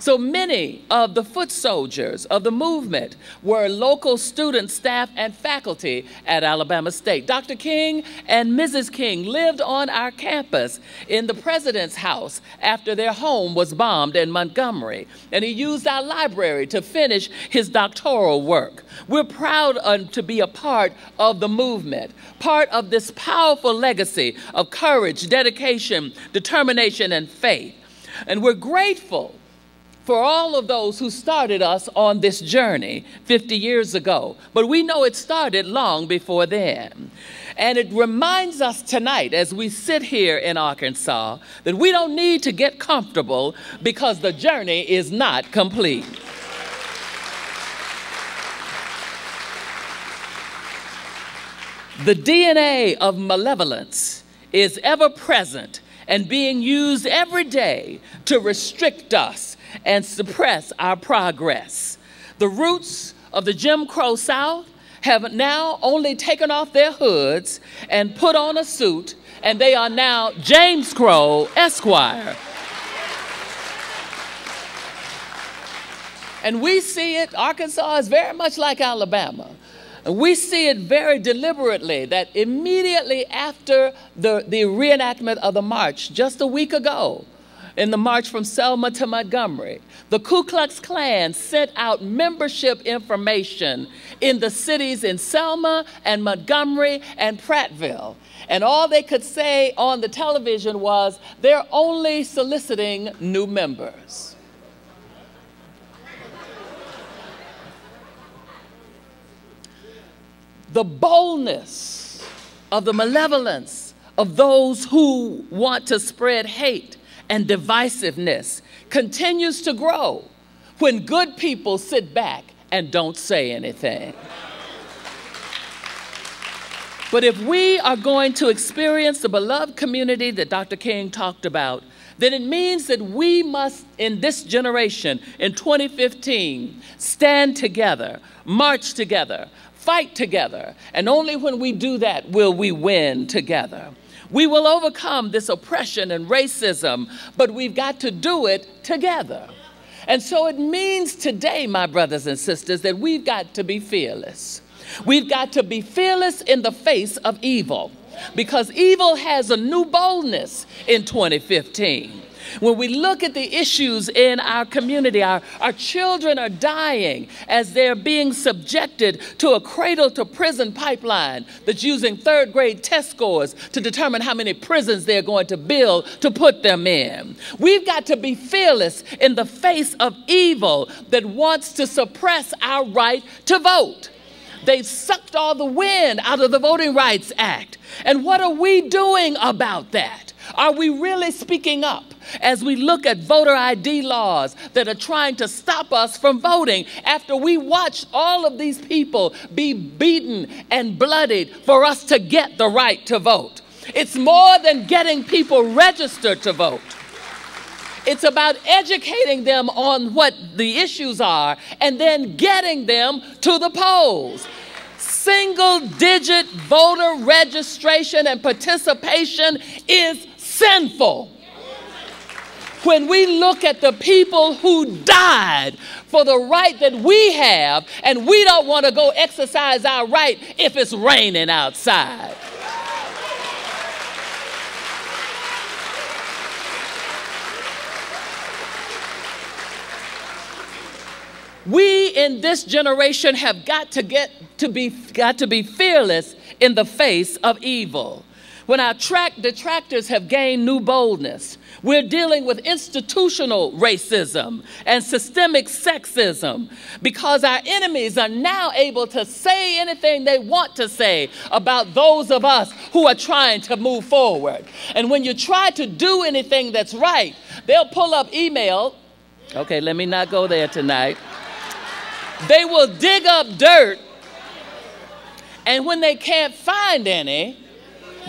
So many of the foot soldiers of the movement were local students, staff, and faculty at Alabama State. Dr. King and Mrs. King lived on our campus in the president's house after their home was bombed in Montgomery, and he used our library to finish his doctoral work. We're proud to be a part of the movement, part of this powerful legacy of courage, dedication, determination, and faith. And we're grateful for all of those who started us on this journey 50 years ago. But we know it started long before then. And it reminds us tonight, as we sit here in Arkansas, that we don't need to get comfortable because the journey is not complete. The DNA of malevolence is ever present and being used every day to restrict us and suppress our progress. The roots of the Jim Crow South have now only taken off their hoods and put on a suit, and they are now James Crow, Esquire. And we see it, Arkansas is very much like Alabama. And we see it very deliberately that immediately after the reenactment of the march, just a week ago, in the march from Selma to Montgomery, the Ku Klux Klan sent out membership information in the cities in Selma and Montgomery and Prattville. And all they could say on the television was, they're only soliciting new members. The boldness of the malevolence of those who want to spread hate and divisiveness continues to grow when good people sit back and don't say anything. But if we are going to experience the beloved community that Dr. King talked about, then it means that we must, in this generation, in 2015, stand together, march together, fight together, and only when we do that will we win together. We will overcome this oppression and racism, but we've got to do it together. And so it means today, my brothers and sisters, that we've got to be fearless. We've got to be fearless in the face of evil, because evil has a new boldness in 2015. When we look at the issues in our community, our children are dying as they're being subjected to a cradle-to-prison pipeline that's using third-grade test scores to determine how many prisons they're going to build to put them in. We've got to be fearless in the face of evil that wants to suppress our right to vote. They've sucked all the wind out of the Voting Rights Act. And what are we doing about that? Are we really speaking up as we look at voter ID laws that are trying to stop us from voting after we watched all of these people be beaten and bloodied for us to get the right to vote? It's more than getting people registered to vote. It's about educating them on what the issues are and then getting them to the polls. Single-digit voter registration and participation is sinful. When we look at the people who died for the right that we have, and we don't want to go exercise our right if it's raining outside. We in this generation have got to be fearless in the face of evil. When our detractors have gained new boldness, we're dealing with institutional racism and systemic sexism because our enemies are now able to say anything they want to say about those of us who are trying to move forward. And when you try to do anything that's right, they'll pull up email. Okay, let me not go there tonight. They will dig up dirt, and when they can't find any,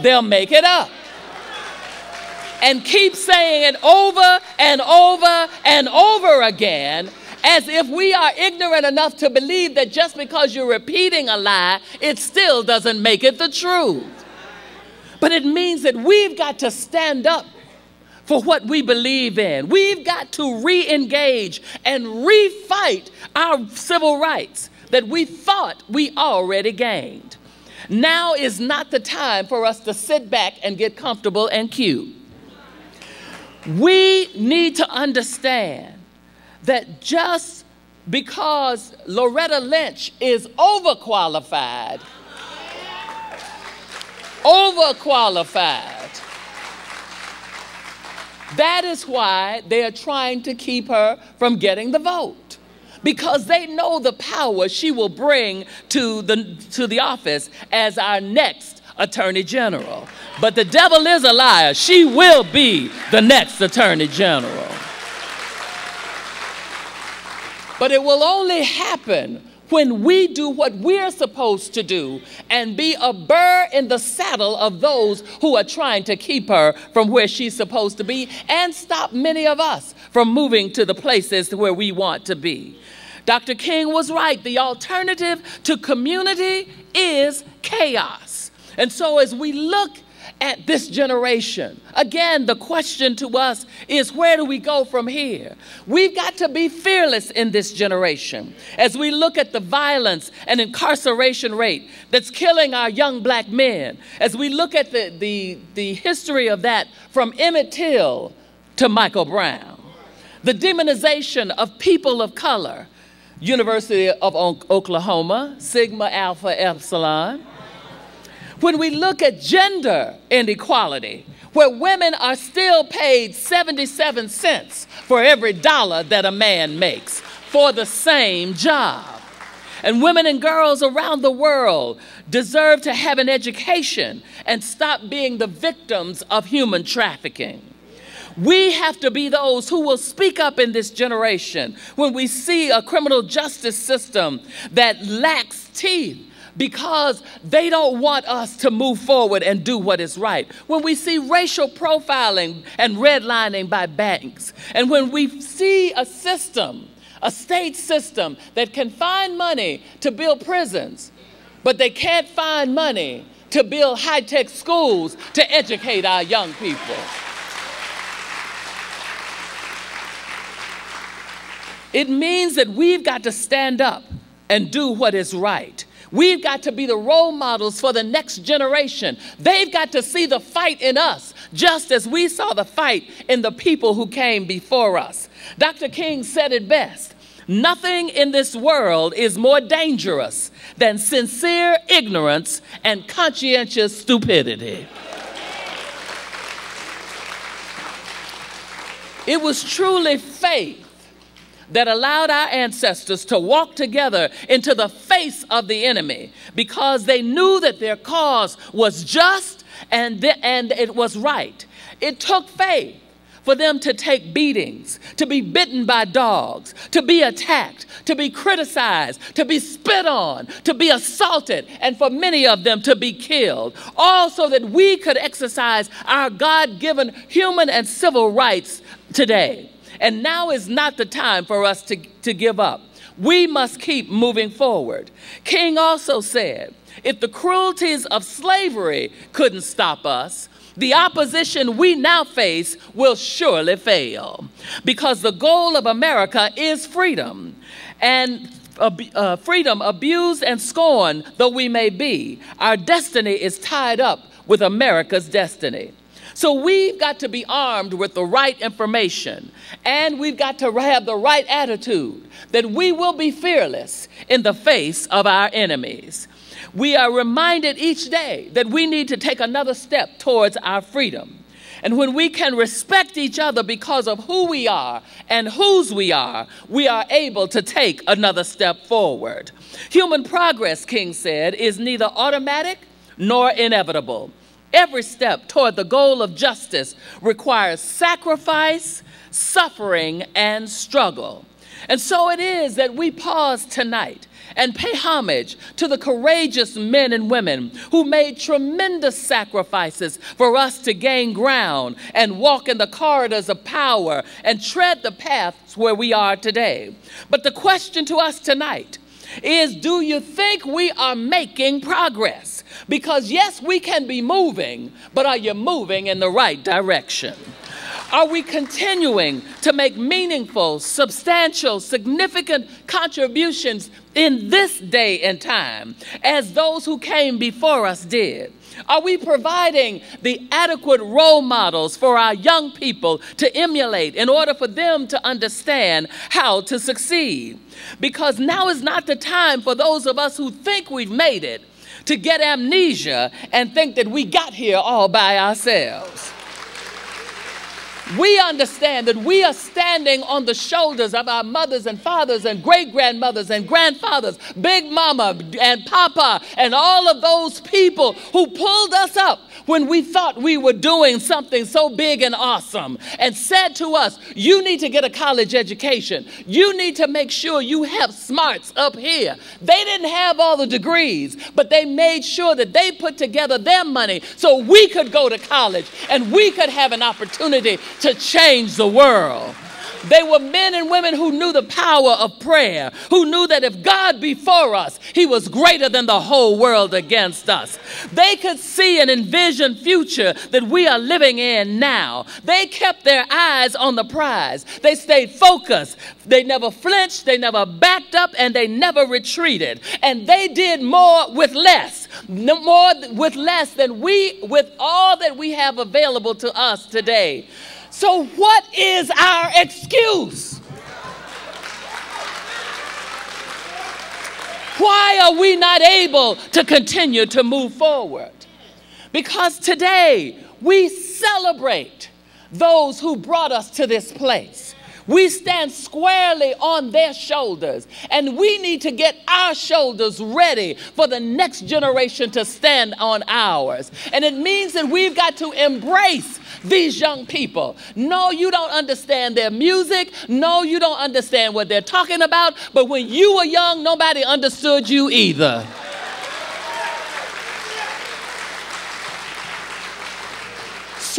they'll make it up and keep saying it over and over and over again, as if we are ignorant enough to believe that just because you're repeating a lie, it still doesn't make it the truth. But it means that we've got to stand up for what we believe in. We've got to re-engage and refight our civil rights that we thought we already gained. Now is not the time for us to sit back and get comfortable and cute. We need to understand that just because Loretta Lynch is overqualified, that is why they are trying to keep her from getting the vote, because they know the power she will bring to the office as our next Attorney General. But the devil is a liar. She will be the next Attorney General. But it will only happen when we do what we're supposed to do and be a burr in the saddle of those who are trying to keep her from where she's supposed to be and stop many of us from moving to the places where we want to be. Dr. King was right. The alternative to community is chaos. And so as we look at this generation, again, the question to us is, where do we go from here? We've got to be fearless in this generation as we look at the violence and incarceration rate that's killing our young black men, as we look at the history of that from Emmett Till to Michael Brown, the demonization of people of color, University of Oklahoma, Sigma Alpha Epsilon. When we look at gender inequality, where women are still paid 77 cents for every dollar that a man makes for the same job. And women and girls around the world deserve to have an education and stop being the victims of human trafficking. We have to be those who will speak up in this generation when we see a criminal justice system that lacks teeth, because they don't want us to move forward and do what is right. When we see racial profiling and redlining by banks, and when we see a system, a state system that can find money to build prisons, but they can't find money to build high-tech schools to educate our young people. It means that we've got to stand up and do what is right. We've got to be the role models for the next generation. They've got to see the fight in us, just as we saw the fight in the people who came before us. Dr. King said it best: nothing in this world is more dangerous than sincere ignorance and conscientious stupidity. It was truly faith that allowed our ancestors to walk together into the face of the enemy, because they knew that their cause was just and it was right. It took faith for them to take beatings, to be bitten by dogs, to be attacked, to be criticized, to be spit on, to be assaulted, and for many of them to be killed, all so that we could exercise our God-given human and civil rights today. And now is not the time for us to give up. We must keep moving forward. King also said, if the cruelties of slavery couldn't stop us, the opposition we now face will surely fail, because the goal of America is freedom. And freedom, abused and scorned though we may be, our destiny is tied up with America's destiny. So we've got to be armed with the right information, and we've got to have the right attitude that we will be fearless in the face of our enemies. We are reminded each day that we need to take another step towards our freedom. And when we can respect each other because of who we are and whose we are able to take another step forward. Human progress, King said, is neither automatic nor inevitable. Every step toward the goal of justice requires sacrifice, suffering, and struggle. And so it is that we pause tonight and pay homage to the courageous men and women who made tremendous sacrifices for us to gain ground and walk in the corridors of power and tread the paths where we are today. But the question to us tonight is, do you think we are making progress? Because yes, we can be moving, but are you moving in the right direction? Are we continuing to make meaningful, substantial, significant contributions in this day and time as those who came before us did? Are we providing the adequate role models for our young people to emulate in order for them to understand how to succeed? Because now is not the time for those of us who think we've made it to get amnesia and think that we got here all by ourselves. We understand that we are standing on the shoulders of our mothers and fathers and great-grandmothers and grandfathers, Big Mama and Papa, and all of those people who pulled us up when we thought we were doing something so big and awesome and said to us, you need to get a college education. You need to make sure you have smarts up here. They didn't have all the degrees, but they made sure that they put together their money so we could go to college and we could have an opportunity to change the world. They were men and women who knew the power of prayer, who knew that if God be for us, he was greater than the whole world against us. They could see and envision future that we are living in now. They kept their eyes on the prize. They stayed focused. They never flinched, they never backed up, and they never retreated. And they did more with less. More with less than with all that we have available to us today. So what is our excuse? Why are we not able to continue to move forward? Because today we celebrate those who brought us to this place. We stand squarely on their shoulders, and we need to get our shoulders ready for the next generation to stand on ours. And it means that we've got to embrace these young people. No, you don't understand their music. No, you don't understand what they're talking about. But when you were young, nobody understood you either.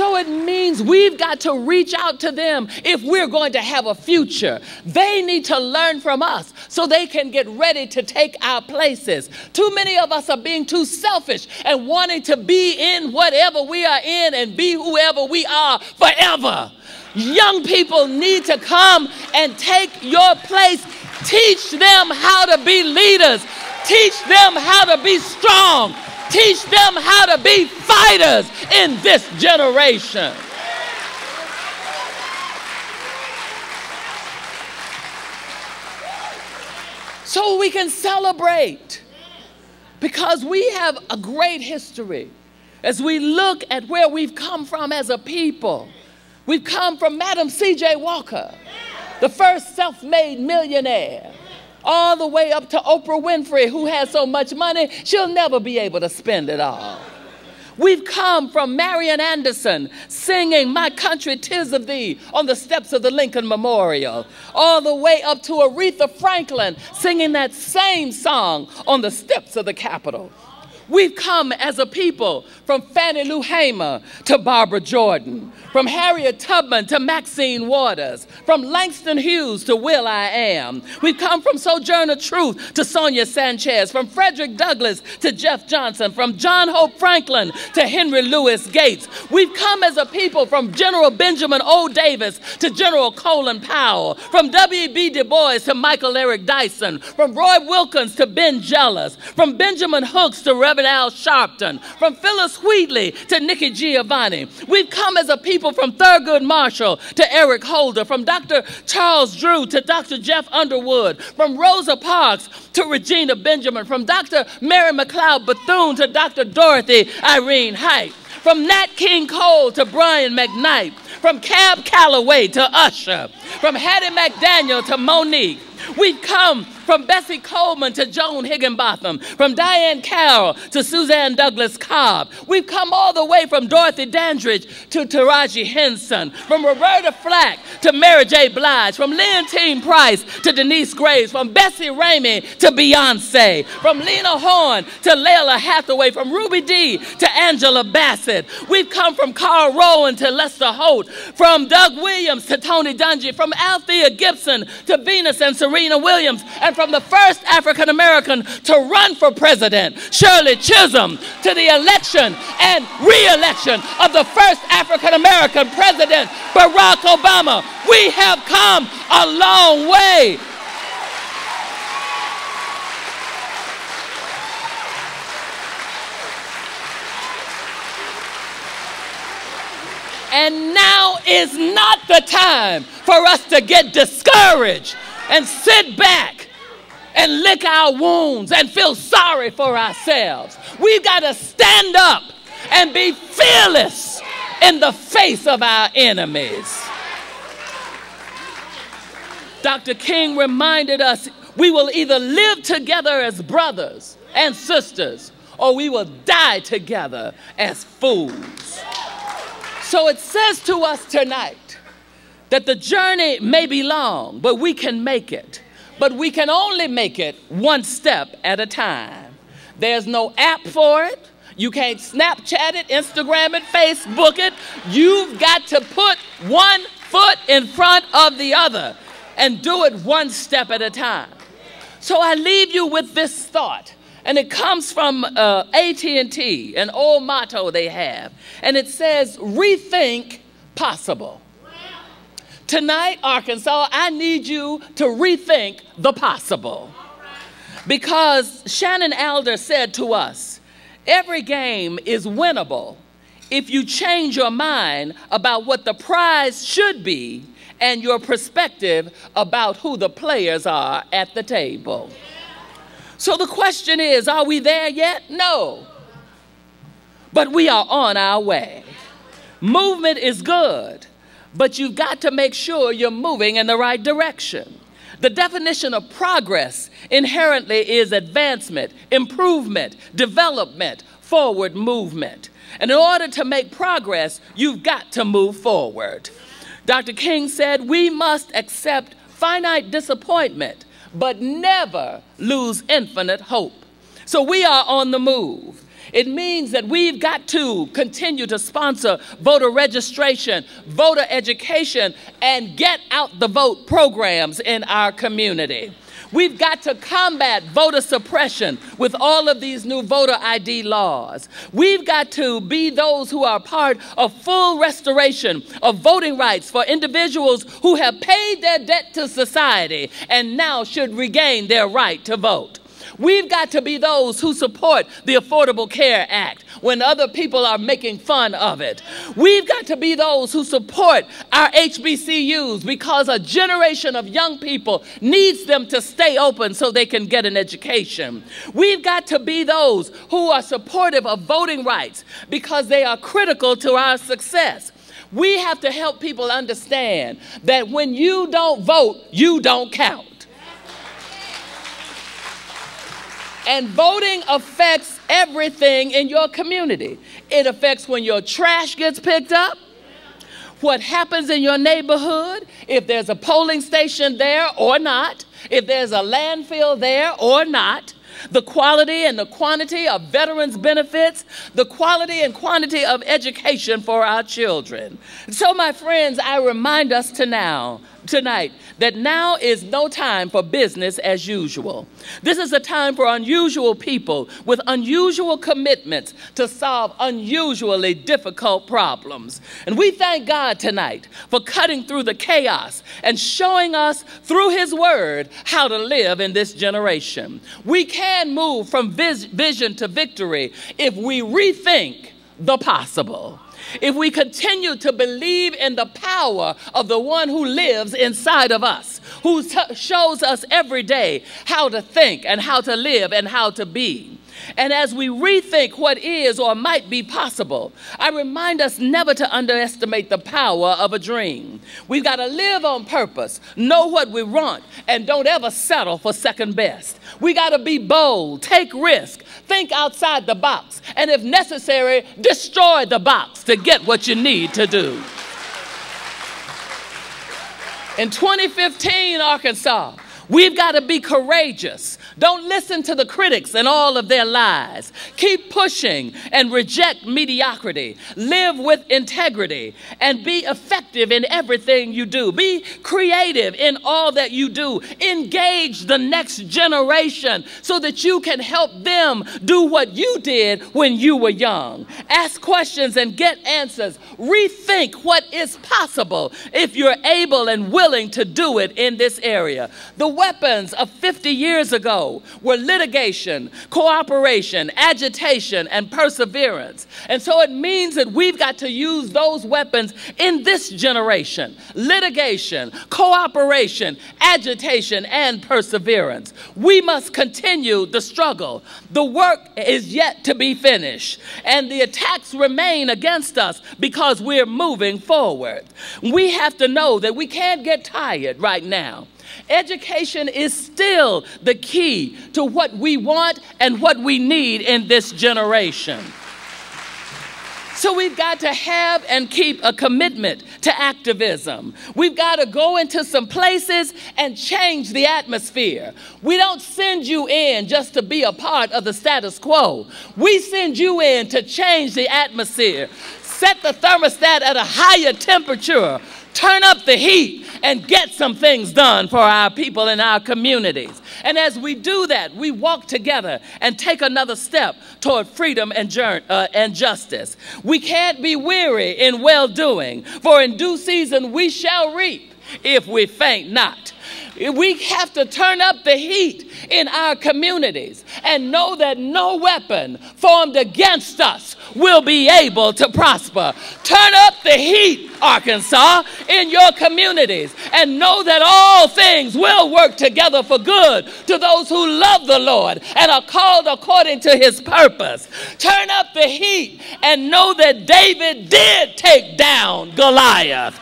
So it means we've got to reach out to them if we're going to have a future. They need to learn from us so they can get ready to take our places. Too many of us are being too selfish and wanting to be in whatever we are in and be whoever we are forever. Young people need to come and take your place. Teach them how to be leaders. Teach them how to be strong. Teach them how to be fighters in this generation. So we can celebrate, because we have a great history. As we look at where we've come from as a people, we've come from Madam C.J. Walker, the first self-made millionaire, all the way up to Oprah Winfrey, who has so much money, she'll never be able to spend it all. We've come from Marian Anderson singing "My Country 'Tis of Thee" on the steps of the Lincoln Memorial, all the way up to Aretha Franklin singing that same song on the steps of the Capitol. We've come as a people from Fannie Lou Hamer to Barbara Jordan, from Harriet Tubman to Maxine Waters, from Langston Hughes to Will I Am. We've come from Sojourner Truth to Sonia Sanchez, from Frederick Douglass to Jeff Johnson, from John Hope Franklin to Henry Louis Gates. We've come as a people from General Benjamin O. Davis to General Colin Powell, from W.B. Du Bois to Michael Eric Dyson, from Roy Wilkins to Ben Jealous, from Benjamin Hooks to Reverend Al Sharpton, from Phyllis Wheatley to Nikki Giovanni. We've come as a people from Thurgood Marshall to Eric Holder, from Dr. Charles Drew to Dr. Jeff Underwood, from Rosa Parks to Regina Benjamin, from Dr. Mary McLeod Bethune to Dr. Dorothy Irene Height, from Nat King Cole to Brian McKnight, from Cab Calloway to Usher, from Hattie McDaniel to Monique. We've come from Bessie Coleman to Joan Higginbotham, from Diane Carroll to Suzanne Douglas Cobb. We've come all the way from Dorothy Dandridge to Taraji Henson, from Roberta Flack to Mary J. Blige, from Leontine Price to Denise Graves, from Bessie Ramey to Beyonce, from Lena Horne to Layla Hathaway, from Ruby Dee to Angela Bassett. We've come from Carl Rowan to Lester Holt, from Doug Williams to Tony Dungy, from Althea Gibson to Venus and Serena Williams, and from the first African-American to run for president, Shirley Chisholm, to the election and re-election of the first African-American president, Barack Obama. We have come a long way. And now is not the time for us to get discouraged and sit back and lick our wounds and feel sorry for ourselves. We've got to stand up and be fearless in the face of our enemies. Dr. King reminded us we will either live together as brothers and sisters, or we will die together as fools. So it says to us tonight that the journey may be long, but we can make it. But we can only make it one step at a time. There's no app for it. You can't Snapchat it, Instagram it, Facebook it. You've got to put one foot in front of the other and do it one step at a time. So I leave you with this thought. And it comes from AT&T, an old motto they have. And it says, rethink possible. Tonight, Arkansas, I need you to rethink the possible. Because Shannon Alder said to us, every game is winnable if you change your mind about what the prize should be and your perspective about who the players are at the table. So the question is, are we there yet? No. But we are on our way. Movement is good, but you've got to make sure you're moving in the right direction. The definition of progress inherently is advancement, improvement, development, forward movement. And in order to make progress, you've got to move forward. Dr. King said, we must accept finite disappointment, but never lose infinite hope. So we are on the move. It means that we've got to continue to sponsor voter registration, voter education, and get out the vote programs in our community. We've got to combat voter suppression with all of these new voter ID laws. We've got to be those who are part of full restoration of voting rights for individuals who have paid their debt to society and now should regain their right to vote. We've got to be those who support the Affordable Care Act when other people are making fun of it. We've got to be those who support our HBCUs because a generation of young people needs them to stay open so they can get an education. We've got to be those who are supportive of voting rights because they are critical to our success. We have to help people understand that when you don't vote, you don't count. And voting affects everything in your community. It affects when your trash gets picked up, what happens in your neighborhood, if there's a polling station there or not, if there's a landfill there or not, the quality and the quantity of veterans benefits, the quality and quantity of education for our children. So, my friends, I remind us tonight that now is no time for business as usual. This is a time for unusual people with unusual commitments to solve unusually difficult problems. And we thank God tonight for cutting through the chaos and showing us through His Word how to live in this generation. We can move from vision to victory if we rethink the possible. If we continue to believe in the power of the one who lives inside of us, who shows us every day how to think and how to live and how to be. And as we rethink what is or might be possible, I remind us never to underestimate the power of a dream. We've got to live on purpose, know what we want, and don't ever settle for second best. We got to be bold, take risk, think outside the box, and if necessary, destroy the box to get what you need to do. In 2015, Arkansas, we've got to be courageous. Don't listen to the critics and all of their lies. Keep pushing and reject mediocrity. Live with integrity and be effective in everything you do. Be creative in all that you do. Engage the next generation so that you can help them do what you did when you were young. Ask questions and get answers. Rethink what is possible if you're able and willing to do it in this area. The weapons of 50 years ago were litigation, cooperation, agitation, and perseverance. And so it means that we've got to use those weapons in this generation: litigation, cooperation, agitation, and perseverance. We must continue the struggle. The work is yet to be finished, and the attacks remain against us because we're moving forward. We have to know that we can't get tired right now. Education is still the key to what we want and what we need in this generation. So we've got to have and keep a commitment to activism. We've got to go into some places and change the atmosphere. We don't send you in just to be a part of the status quo. We send you in to change the atmosphere, set the thermostat at a higher temperature, turn up the heat, and get some things done for our people in our communities. And as we do that, we walk together and take another step toward freedom and justice. We can't be weary in well-doing, for in due season we shall reap if we faint not. We have to turn up the heat in our communities and know that no weapon formed against us will be able to prosper. Turn up the heat, Arkansas, in your communities, and know that all things will work together for good to those who love the Lord and are called according to His purpose. Turn up the heat and know that David did take down Goliath.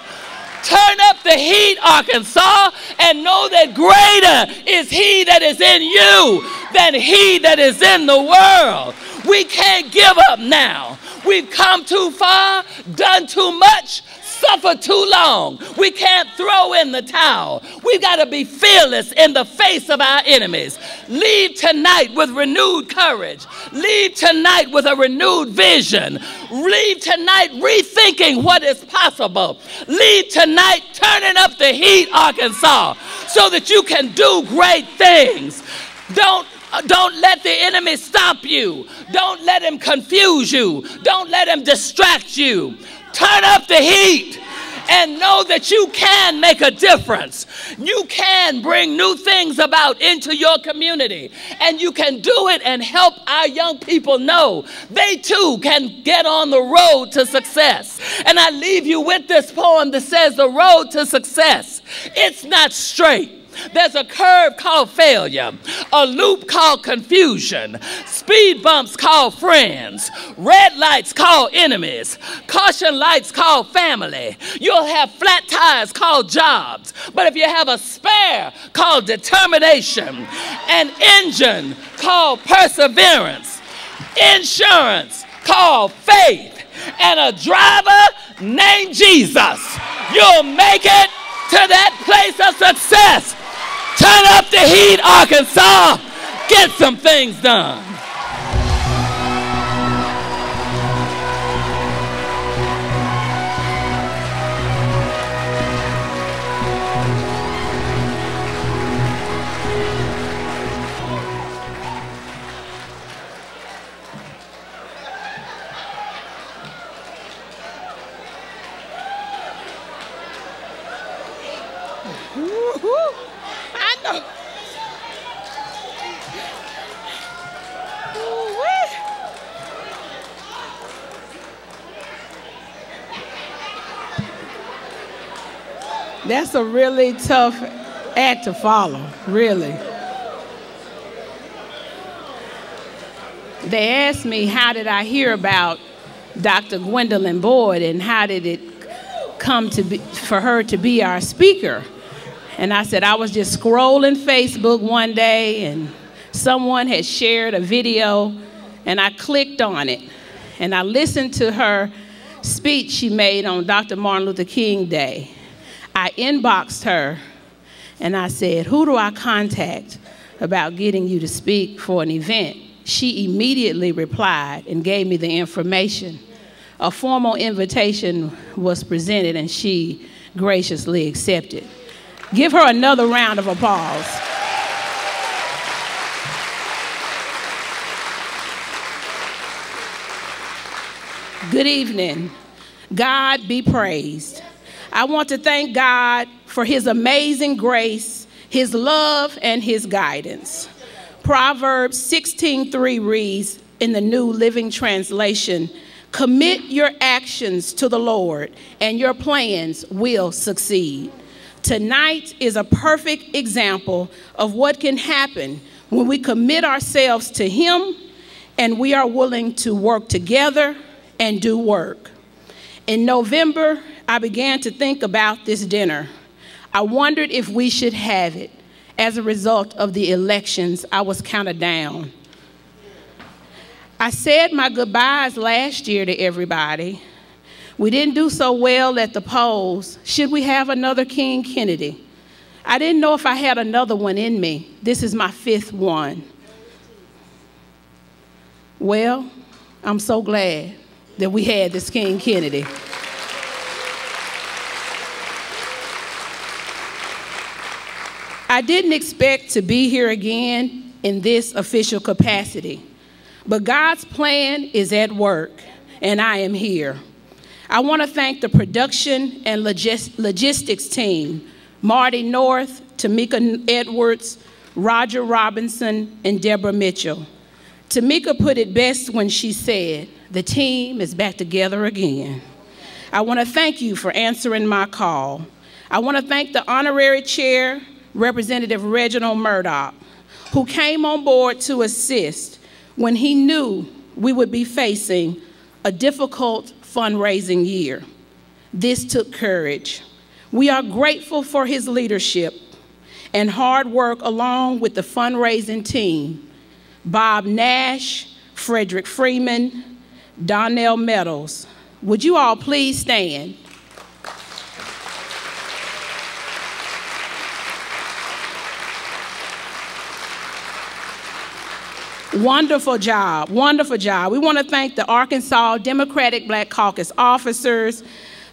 Turn up the heat, Arkansas, and know that greater is He that is in you than he that is in the world. We can't give up now. We've come too far, done too much, suffered too long. We can't throw in the towel. We've got to be fearless in the face of our enemies. Leave tonight with renewed courage. Leave tonight with a renewed vision. Leave tonight rethinking what is possible. Leave tonight turning up the heat, Arkansas, so that you can do great things. Don't let the enemy stop you. Don't let him confuse you. Don't let him distract you. Turn up the heat and know that you can make a difference. You can bring new things about into your community, and you can do it and help our young people know they too can get on the road to success. And I leave you with this poem that says the road to success, it's not straight. There's a curve called failure, a loop called confusion, speed bumps called friends, red lights called enemies, caution lights called family. You'll have flat tires called jobs, but if you have a spare called determination, an engine called perseverance, insurance called faith, and a driver named Jesus, you'll make it to that place of success. Turn up the heat, Arkansas. Get some things done. I know. That's a really tough act to follow, really. They asked me, how did I hear about Dr. Gwendolyn Boyd and how did it come to be for her to be our speaker? And I said, I was just scrolling Facebook one day and someone had shared a video and I clicked on it and I listened to her speech she made on Dr. Martin Luther King Day. I inboxed her and I said, who do I contact about getting you to speak for an event? She immediately replied and gave me the information. A formal invitation was presented and she graciously accepted. Give her another round of applause. Good evening. God be praised. I want to thank God for his amazing grace, his love, and his guidance. Proverbs 16:3 reads in the New Living Translation, commit your actions to the Lord and your plans will succeed. Tonight is a perfect example of what can happen when we commit ourselves to him and we are willing to work together and do work. In November, I began to think about this dinner. I wondered if we should have it. As a result of the elections, I was counted down. I said my goodbyes last year to everybody. We didn't do so well at the polls. Should we have another King Kennedy? I didn't know if I had another one in me. This is my 5th one. Well, I'm so glad that we had this King Kennedy. I didn't expect to be here again in this official capacity, but God's plan is at work, and I am here. I want to thank the production and logistics team, Marty North, Tamika Edwards, Roger Robinson, and Deborah Mitchell. Tamika put it best when she said, the team is back together again. I want to thank you for answering my call. I want to thank the honorary chair, Representative Reginald Murdoch, who came on board to assist when he knew we would be facing a difficult fundraising year. This took courage. We are grateful for his leadership and hard work along with the fundraising team, Bob Nash, Frederick Freeman, Donnell Meadows. Would you all please stand? Wonderful job, wonderful job. We want to thank the Arkansas Democratic Black Caucus officers,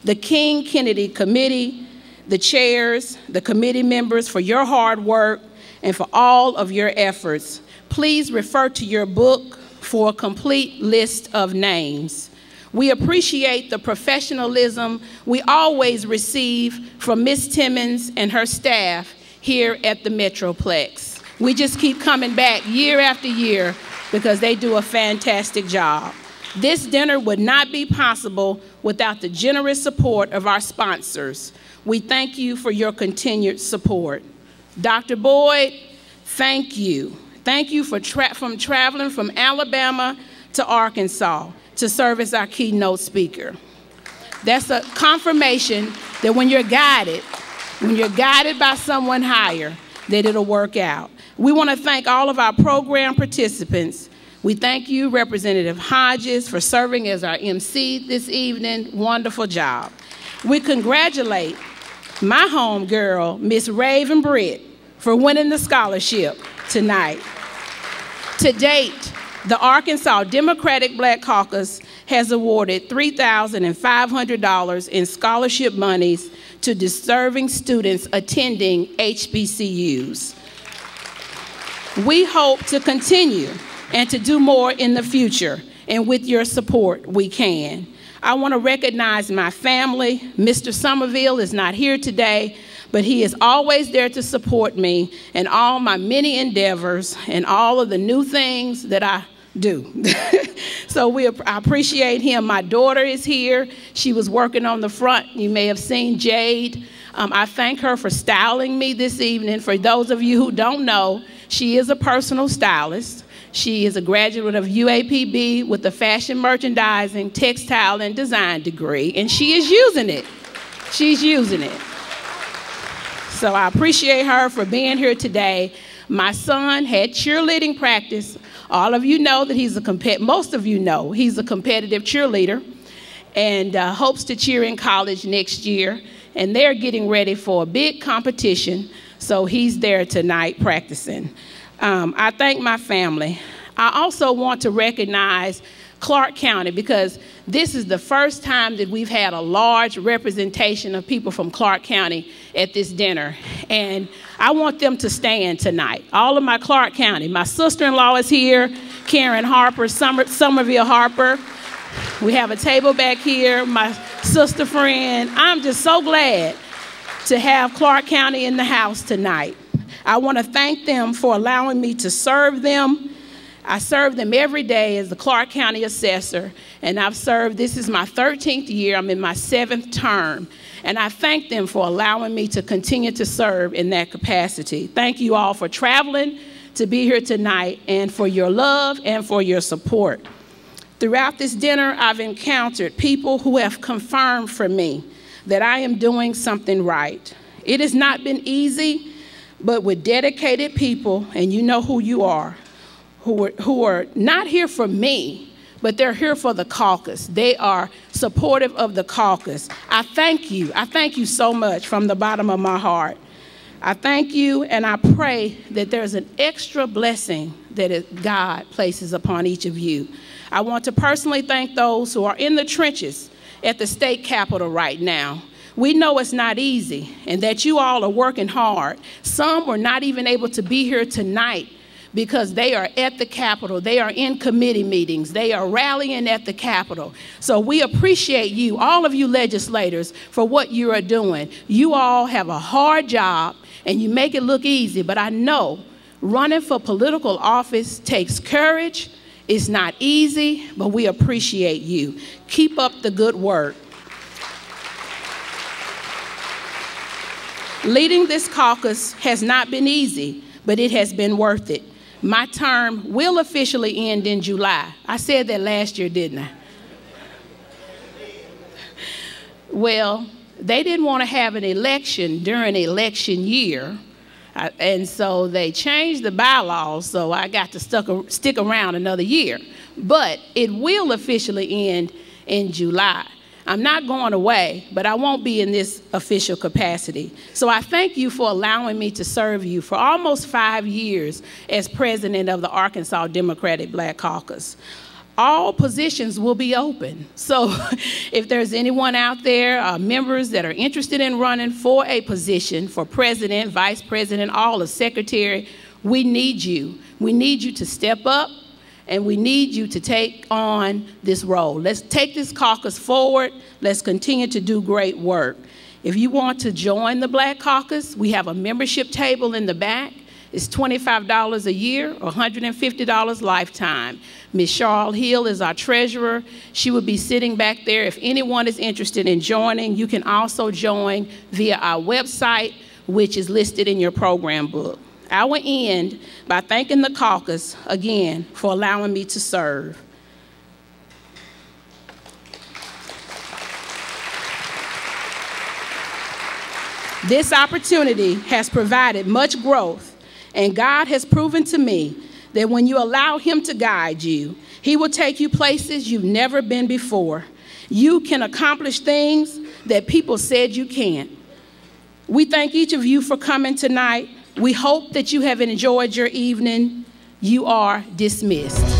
the King Kennedy Committee, the chairs, the committee members for your hard work and for all of your efforts. Please refer to your book for a complete list of names. We appreciate the professionalism we always receive from Ms. Timmons and her staff here at the Metroplex. We just keep coming back year after year because they do a fantastic job. This dinner would not be possible without the generous support of our sponsors. We thank you for your continued support. Dr. Boyd, thank you. Thank you for traveling from Alabama to Arkansas to serve as our keynote speaker. That's a confirmation that when you're guided by someone higher, that it'll work out. We want to thank all of our program participants. We thank you, Representative Hodges, for serving as our MC this evening. Wonderful job. We congratulate my homegirl, Miss Raven Britt, for winning the scholarship tonight. To date, the Arkansas Democratic Black Caucus has awarded $3,500 in scholarship monies to deserving students attending HBCUs. We hope to continue and to do more in the future, and with your support, we can. I want to recognize my family. Mr. Somerville is not here today, but he is always there to support me in all my many endeavors and all of the new things that I do. So I appreciate him. My daughter is here. She was working on the front. You may have seen Jade. I thank her for styling me this evening. For those of you who don't know, she is a personal stylist. She is a graduate of UAPB with a fashion merchandising, textile, and design degree, and she is using it. She's using it. So I appreciate her for being here today. My son had cheerleading practice. All of you know that most of you know he's a competitive cheerleader and hopes to cheer in college next year. And they're getting ready for a big competition, so he's there tonight practicing. I thank my family. I also want to recognize Clark County because this is the first time that we've had a large representation of people from Clark County at this dinner. And I want them to stand tonight. All of my Clark County. My sister-in-law is here, Karen Harper, Somerville Harper. We have a table back here, my sister friend. I'm just so glad to have Clark County in the house tonight. I want to thank them for allowing me to serve them. I serve them every day as the Clark County assessor, and I've served, this is my 13th year, I'm in my 7th term, and I thank them for allowing me to continue to serve in that capacity. Thank you all for traveling to be here tonight and for your love and for your support. Throughout this dinner, I've encountered people who have confirmed for me that I am doing something right. It has not been easy, but with dedicated people, and you know who you are, who are not here for me, but they're here for the caucus. They are supportive of the caucus. I thank you. I thank you so much from the bottom of my heart. I thank you, and I pray that there's an extra blessing that God places upon each of you. I want to personally thank those who are in the trenches at the state capitol right now. We know it's not easy and that you all are working hard. Some were not even able to be here tonight because they are at the Capitol. They are in committee meetings. They are rallying at the Capitol. So we appreciate you, all of you legislators, for what you are doing. You all have a hard job and you make it look easy, but I know running for political office takes courage. It's not easy, but we appreciate you. Keep up the good work. Leading this caucus has not been easy, but it has been worth it. My term will officially end in July. I said that last year, didn't I? Well, they didn't want to have an election during election year, and so they changed the bylaws, so I got to stick around another year. But it will officially end in July. I'm not going away, but I won't be in this official capacity. So I thank you for allowing me to serve you for almost 5 years as president of the Arkansas Democratic Black Caucus. All positions will be open. So if there's anyone out there, members that are interested in running for a position for president, vice president, all of secretary, we need you. We need you to step up, and we need you to take on this role. Let's take this caucus forward. Let's continue to do great work. If you want to join the Black Caucus, we have a membership table in the back. It's $25 a year or $150 lifetime. Ms. Charles Hill is our treasurer. She will be sitting back there. If anyone is interested in joining, you can also join via our website, which is listed in your program book. I will end by thanking the caucus again for allowing me to serve. This opportunity has provided much growth, and God has proven to me that when you allow Him to guide you, He will take you places you've never been before. You can accomplish things that people said you can't. We thank each of you for coming tonight. We hope that you have enjoyed your evening. You are dismissed.